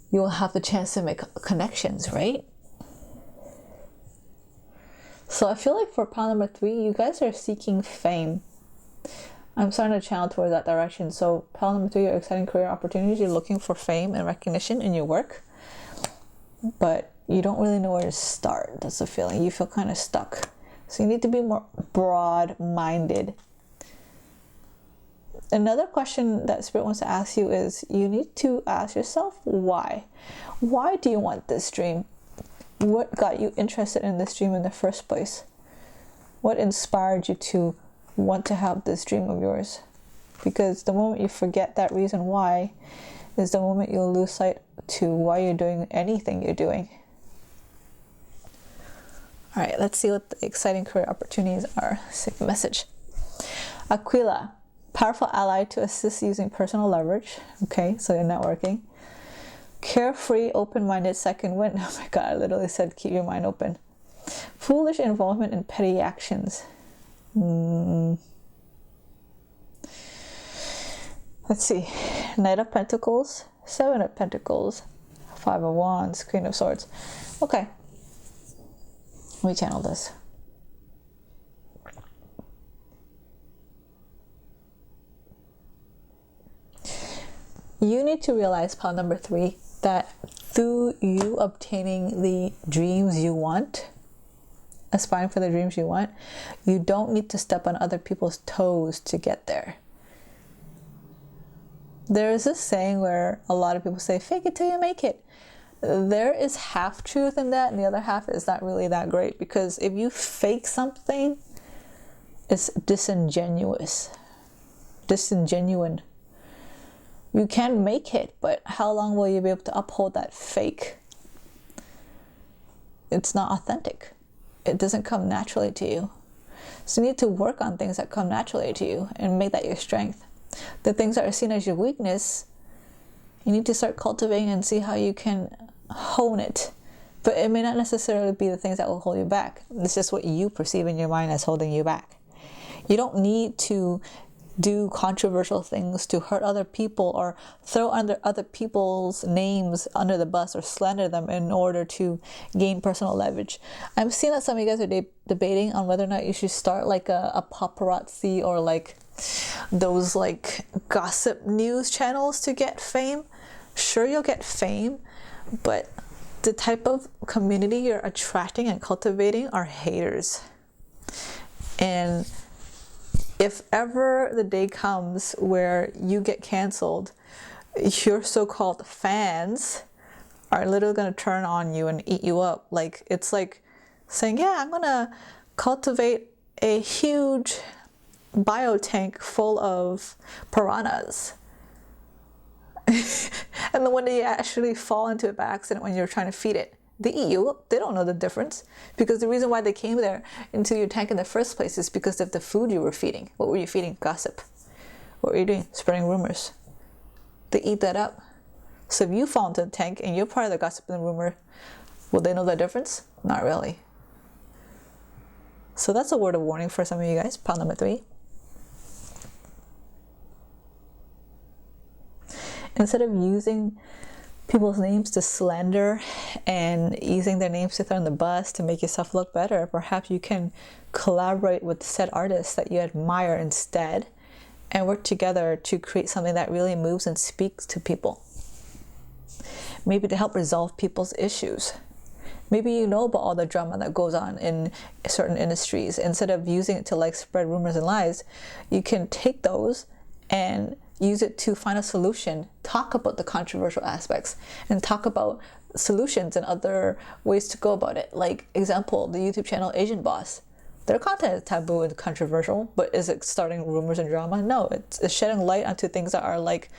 you'll have the chance to make connections, right? So I feel like for pile number 3, you guys are seeking fame. I'm starting to channel towards that direction. So pile number 3, your exciting career opportunities, you're looking for fame and recognition in your work, but you don't really know where to start. That's the feeling. You feel kind of stuck. So you need to be more broad-minded. Another question that Spirit wants to ask you is, you need to ask yourself why. Why do you want this dream? What got you interested in this dream in the first place? What inspired you to want to have this dream of yours? Because the moment you forget that reason why is the moment you'll lose sight to why you're doing anything you're doing. All right, let's see what the exciting career opportunities are. Same message. Aquila, powerful ally to assist using personal leverage. Okay, so you're networking. Carefree, open-minded second wind. Oh my God, I literally said keep your mind open. Foolish involvement in petty actions. Let's see. Knight of Pentacles, 7 of Pentacles, 5 of Wands, Queen of Swords. Okay. Let me channel this. You need to realize, pile number 3, that through you obtaining the dreams you want, aspiring for the dreams you want, you don't need to step on other people's toes to get there. There is this saying where a lot of people say, fake it till you make it. There is half truth in that, and the other half is not really that great, because if you fake something, it's disingenuine. You can make it, but how long will you be able to uphold that fake? It's not authentic. It doesn't come naturally to you. So you need to work on things that come naturally to you and make that your strength. The things that are seen as your weakness, you need to start cultivating and see how you can hone it. But it may not necessarily be the things that will hold you back. It's just what you perceive in your mind as holding you back. You don't need to do controversial things to hurt other people or throw under other people's names under the bus or slander them in order to gain personal leverage. I'm seeing that some of you guys are debating on whether or not you should start like a paparazzi or like those like gossip news channels to get fame. Sure, you'll get fame, but the type of community you're attracting and cultivating are haters. And if ever the day comes where you get canceled, your so-called fans are literally going to turn on you and eat you up. Like, it's like saying, yeah, I'm going to cultivate a huge biotank full of piranhas. And then when they actually fall into it by accident when you're trying to feed it, they eat you up. They don't know the difference, because the reason why they came there into your tank in the first place is because of the food you were feeding. What were you feeding? Gossip. What were you doing? Spreading rumors. They eat that up. So if you fall into the tank and you're part of the gossip and the rumor, will they know the difference? Not really. So that's a word of warning for some of you guys. Pile number 3. Instead of using people's names to slander and using their names to throw on the bus to make yourself look better, perhaps you can collaborate with said artists that you admire instead and work together to create something that really moves and speaks to people. Maybe to help resolve people's issues. Maybe you know about all the drama that goes on in certain industries. Instead of using it to like spread rumors and lies, you can take those and use it to find a solution, talk about the controversial aspects, and talk about solutions and other ways to go about it. Like, example, the YouTube channel Asian Boss. Their content is taboo and controversial, but is it starting rumors and drama? No, it's shedding light onto things that are like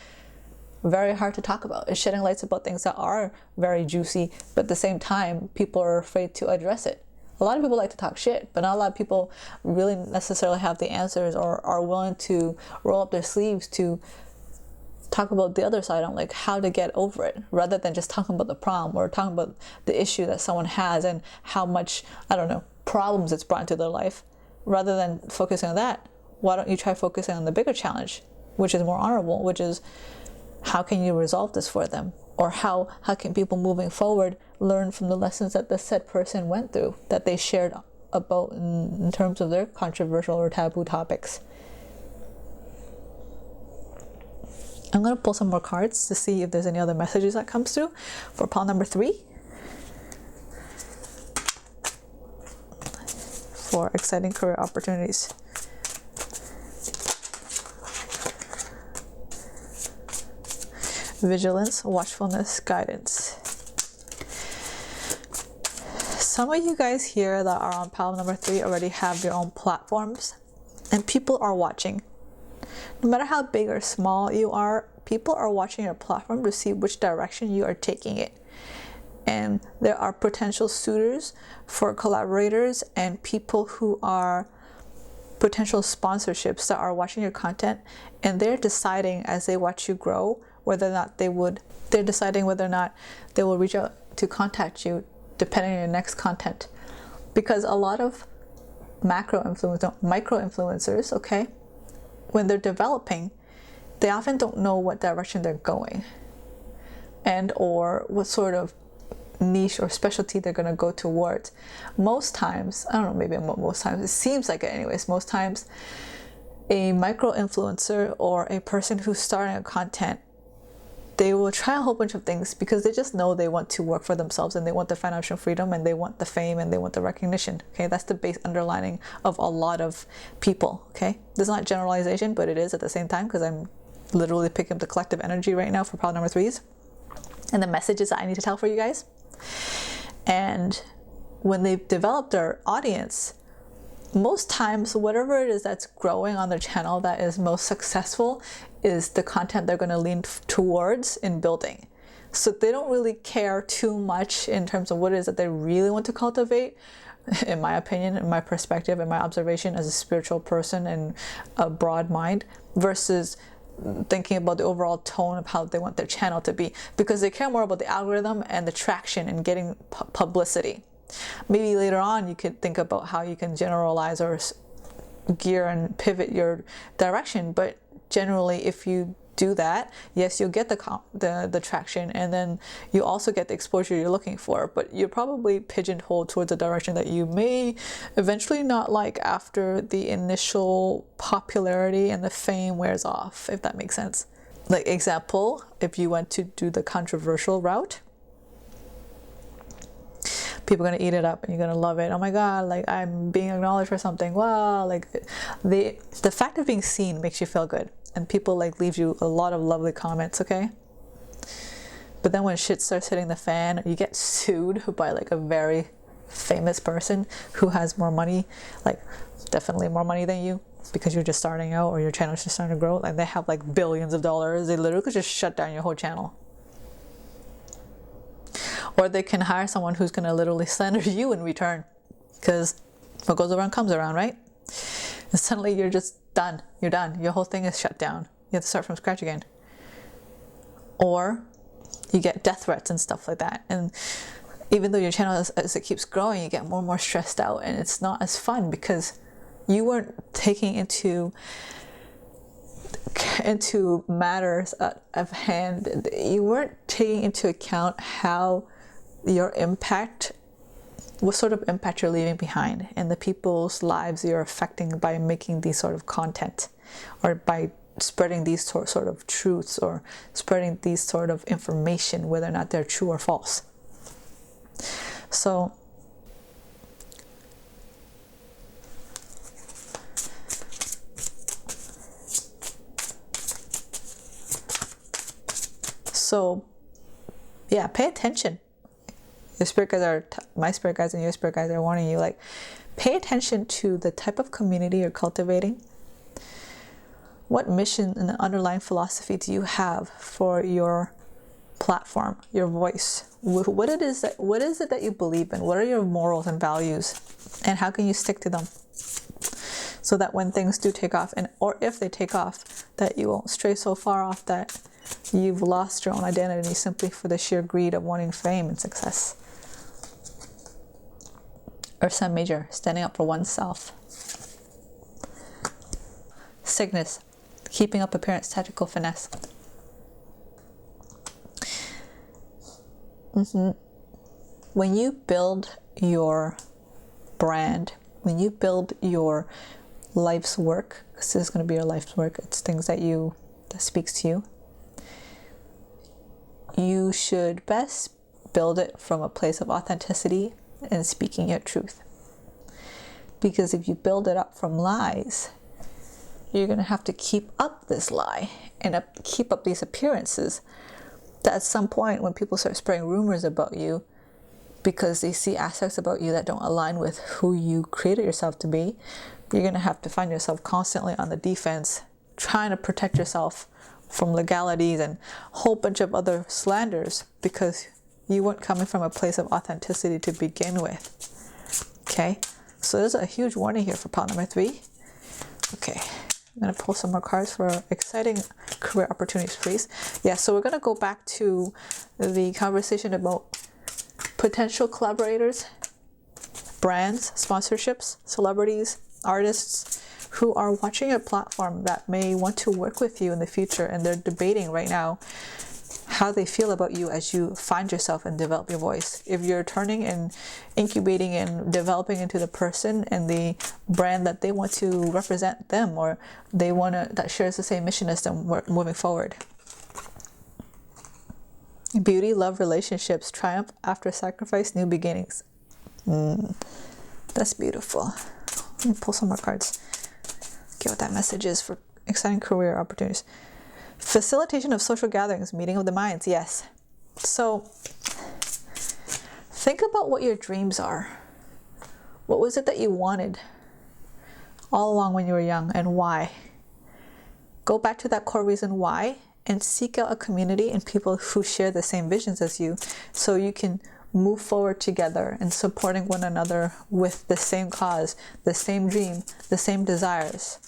very hard to talk about. It's shedding lights about things that are very juicy, but at the same time, people are afraid to address it. A lot of people like to talk shit, but not a lot of people really necessarily have the answers or are willing to roll up their sleeves to talk about the other side on like how to get over it, rather than just talking about the problem or talking about the issue that someone has and how much, I don't know, problems it's brought into their life. Rather than focusing on that, why don't you try focusing on the bigger challenge, which is more honorable, which is how can you resolve this for them? Or how can people moving forward learn from the lessons that the said person went through, that they shared about in terms of their controversial or taboo topics. I'm going to pull some more cards to see if there's any other messages that comes through for pile number 3. For exciting career opportunities. Vigilance, watchfulness, guidance. Some of you guys here that are on pile number 3 already have your own platforms, and people are watching. No matter how big or small you are, people are watching your platform to see which direction you are taking it. And there are potential suitors for collaborators and people who are potential sponsorships that are watching your content, and they're deciding as they watch you grow whether or not they're deciding whether or not they will reach out to contact you depending on your next content. Because a lot of micro influencers, okay, when they're developing, they often don't know what direction they're going and or what sort of niche or specialty they're going to go towards. Most times, I don't know, maybe most times, it seems like it anyways, most times a micro influencer or a person who's starting a content, they will try a whole bunch of things because they just know they want to work for themselves and they want the financial freedom and they want the fame and they want the recognition. Okay, that's the base underlining of a lot of people. Okay, this is not generalization, but it is at the same time, because I'm literally picking up the collective energy right now for pile number 3s and the messages that I need to tell for you guys. And when they've developed their audience, most times whatever it is that's growing on their channel that is most successful is the content they're going to lean towards in building. So they don't really care too much in terms of what it is that they really want to cultivate, in my opinion, in my perspective, in my observation as a spiritual person and a broad mind, versus thinking about the overall tone of how they want their channel to be, because they care more about the algorithm and the traction and getting publicity. Maybe later on you could think about how you can generalize or gear and pivot your direction. But generally, if you do that, yes, you'll get the traction, and then you also get the exposure you're looking for, but you're probably pigeonholed towards a direction that you may eventually not like after the initial popularity and the fame wears off, if that makes sense. Like, example, if you went to do the controversial route, people are going to eat it up and you're going to love it. Oh my god, like, I'm being acknowledged for something. Wow, like, the fact of being seen makes you feel good, and people like leave you a lot of lovely comments, okay? But then when shit starts hitting the fan, you get sued by like a very famous person who has more money, like definitely more money than you, because you're just starting out or your channel's just starting to grow, and they have like billions of dollars. They literally could just shut down your whole channel. Or they can hire someone who's going to literally slander you in return, because what goes around comes around, right? And suddenly you're just done. You're done. Your whole thing is shut down. You have to start from scratch again. Or you get death threats and stuff like that. And even though your channel, as it keeps growing, you get more and more stressed out, and it's not as fun because you weren't taking into matters of hand. You weren't taking into account how your impact, what sort of impact you're leaving behind, and the people's lives you're affecting by making these sort of content, or by spreading these sort of truths, or spreading these sort of information, whether or not they're true or false. So yeah, pay attention. Your spirit guides are, my spirit guides and your spirit guides are warning you, like, pay attention to the type of community you're cultivating. What mission and the underlying philosophy do you have for your platform, your voice? What is it that you believe in? What are your morals and values? And how can you stick to them? So that when things do take off, or if they take off, that you won't stray so far off that you've lost your own identity simply for the sheer greed of wanting fame and success. Ursa Major, standing up for oneself. Cygnus, keeping up appearance, tactical finesse. When you build your brand, when you build your life's work, because this is going to be your life's work, it's things that speaks to you, you should best build it from a place of authenticity and speaking your truth. Because if you build it up from lies, you're going to have to keep up this lie and keep up these appearances, that at some point when people start spreading rumors about you because they see aspects about you that don't align with who you created yourself to be, you're going to have to find yourself constantly on the defense, trying to protect yourself from legalities and a whole bunch of other slanders, because you weren't coming from a place of authenticity to begin with. Okay, so there's a huge warning here for pile number 3. Okay, I'm going to pull some more cards for exciting career opportunities, please. Yeah, so we're going to go back to the conversation about potential collaborators, brands, sponsorships, celebrities, artists who are watching your platform that may want to work with you in the future, and they're debating right now how they feel about you as you find yourself and develop your voice. If you're turning and incubating and developing into the person and the brand that they want to represent them, or they want to, that shares the same mission as them moving forward. Beauty, love, relationships, triumph after sacrifice, new beginnings. That's beautiful. Let me pull some more cards. Get what that message is for exciting career opportunities. Facilitation of social gatherings, meeting of the minds. Yes. So think about what your dreams are. What was it that you wanted all along when you were young, and why? Go back to that core reason why, and seek out a community and people who share the same visions as you, so you can move forward together and supporting one another with the same cause, the same dream, the same desires.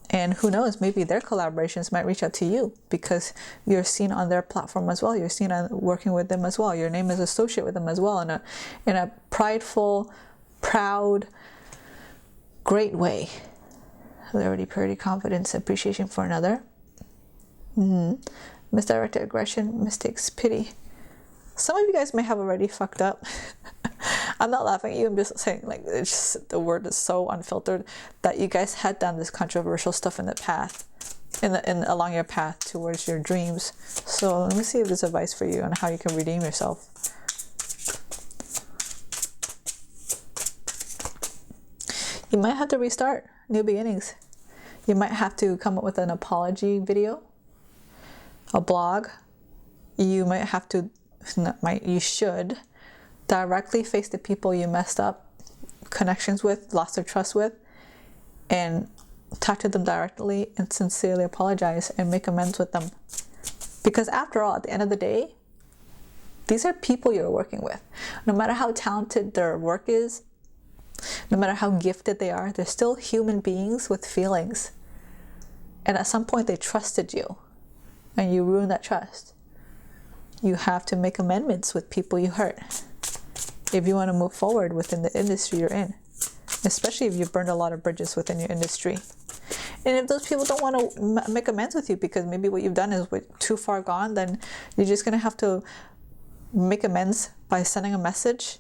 And who knows, maybe their collaborations might reach out to you because you're seen on their platform as well. You're seen on working with them as well. Your name is associated with them as well in a prideful, proud, great way. Clarity, purity, confidence, appreciation for another. Misdirected aggression, mistakes, pity. Some of you guys may have already fucked up. I'm not laughing at you, I'm just saying, like, it's just, the word is so unfiltered that you guys had done this controversial stuff in the path, along your path towards your dreams. So let me see if there's advice for you on how you can redeem yourself. You might have to restart, new beginnings. You might have to come up with an apology video, a blog. You might have to, you should directly face the people you messed up connections with, lost their trust with, and talk to them directly and sincerely apologize and make amends with them. Because after all, at the end of the day, these are people you're working with. No matter how talented their work is, no matter how gifted they are, they're still human beings with feelings. And at some point they trusted you, and you ruined that trust. You have to make amendments with people you hurt if you want to move forward within the industry you're in, especially if you've burned a lot of bridges within your industry. And if those people don't want to make amends with you because maybe what you've done is too far gone, then you're just going to have to make amends by sending a message,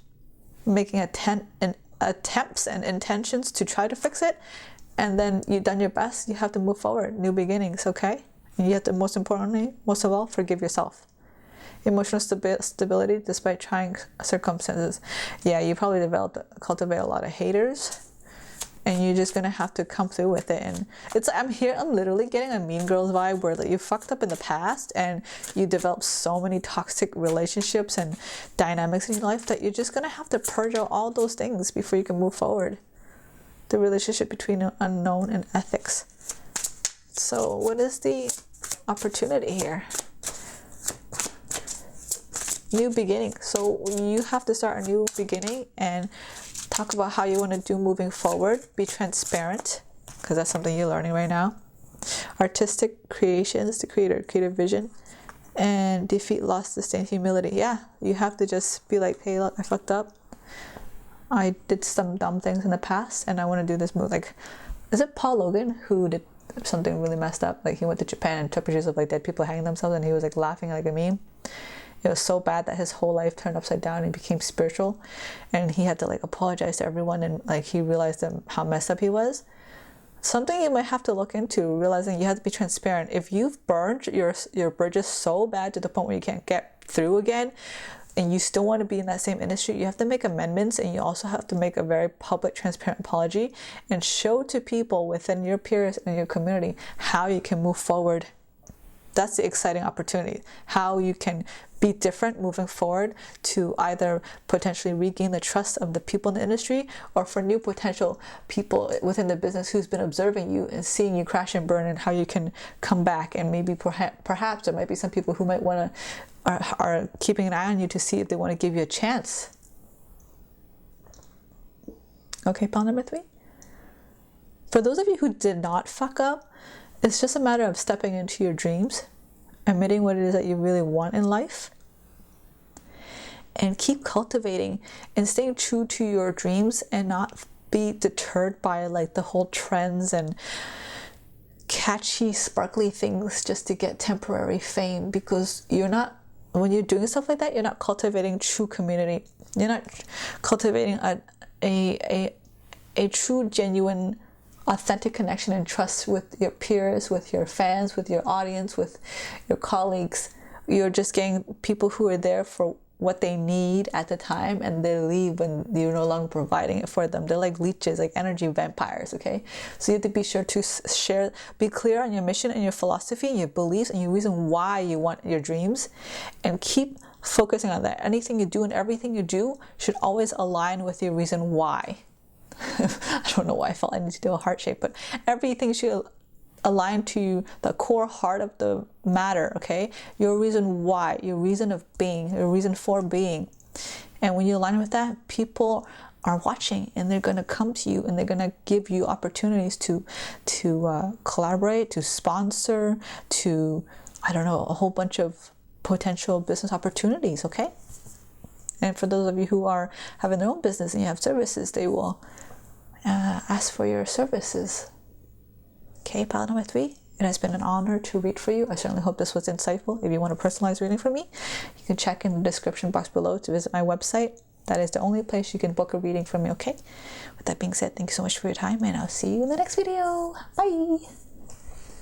making attempts and intentions to try to fix it, and then you've done your best. You have to move forward, new beginnings, okay? And you have to, most importantly, most of all, forgive yourself. Emotional stability despite trying circumstances. Yeah, you probably cultivate a lot of haters, and you're just gonna have to come through with it. And I'm literally getting a Mean Girls vibe where you fucked up in the past and you developed so many toxic relationships and dynamics in your life that you're just gonna have to purge out all those things before you can move forward. The relationship between unknown and ethics. So what is the opportunity here? New beginning. So you have to start a new beginning and talk about how you want to do moving forward. Be transparent, because that's something you're learning right now. Artistic creations to create a creative vision, and defeat loss, disdain, humility. Yeah, you have to just be like, hey, look, I fucked up. I did some dumb things in the past, and I want to do this move. Like, is it Paul Logan who did something really messed up? Like, he went to Japan and took pictures of like dead people hanging themselves, and he was like laughing like a meme. It was so bad that his whole life turned upside down and became spiritual, and he had to like apologize to everyone, and like he realized how messed up he was. Something you might have to look into, realizing you have to be transparent. If you've burned your bridges so bad to the point where you can't get through again, and you still want to be in that same industry, you have to make amendments, and you also have to make a very public, transparent apology and show to people within your peers and your community how you can move forward. That's the exciting opportunity, how you can be different moving forward to either potentially regain the trust of the people in the industry, or for new potential people within the business who's been observing you and seeing you crash and burn, and how you can come back. And maybe perhaps there might be some people who might want to are keeping an eye on you to see if they want to give you a chance. Okay, pile number 3. For those of you who did not fuck up, it's just a matter of stepping into your dreams, admitting what it is that you really want in life, and keep cultivating and staying true to your dreams, and not be deterred by like the whole trends and catchy, sparkly things just to get temporary fame. Because when you're doing stuff like that, you're not cultivating true community. You're not cultivating a true, genuine, authentic connection and trust with your peers, with your fans, with your audience, with your colleagues. You're just getting people who are there for what they need at the time, and they leave when you're no longer providing it for them. They're like leeches, like energy vampires, okay? So you have to be sure to be clear on your mission and your philosophy and your beliefs and your reason why you want your dreams, and keep focusing on that. Anything you do and everything you do should always align with your reason why. I don't know why I felt I need to do a heart shape, but everything should align to the core heart of the matter, okay? Your reason why, your reason of being, your reason for being. And when you align with that, people are watching, and they're going to come to you, and they're going to give you opportunities to collaborate, to sponsor, to, I don't know, a whole bunch of potential business opportunities, okay? And for those of you who are having their own business and you have services, they will ask for your services. Okay, pile number 3. It has been an honor to read for you. I certainly hope this was insightful. If you want a personalized reading from me, you can check in the description box below to visit my website. That is the only place you can book a reading from me, okay? With that being said, thank you so much for your time, and I'll see you in the next video. Bye!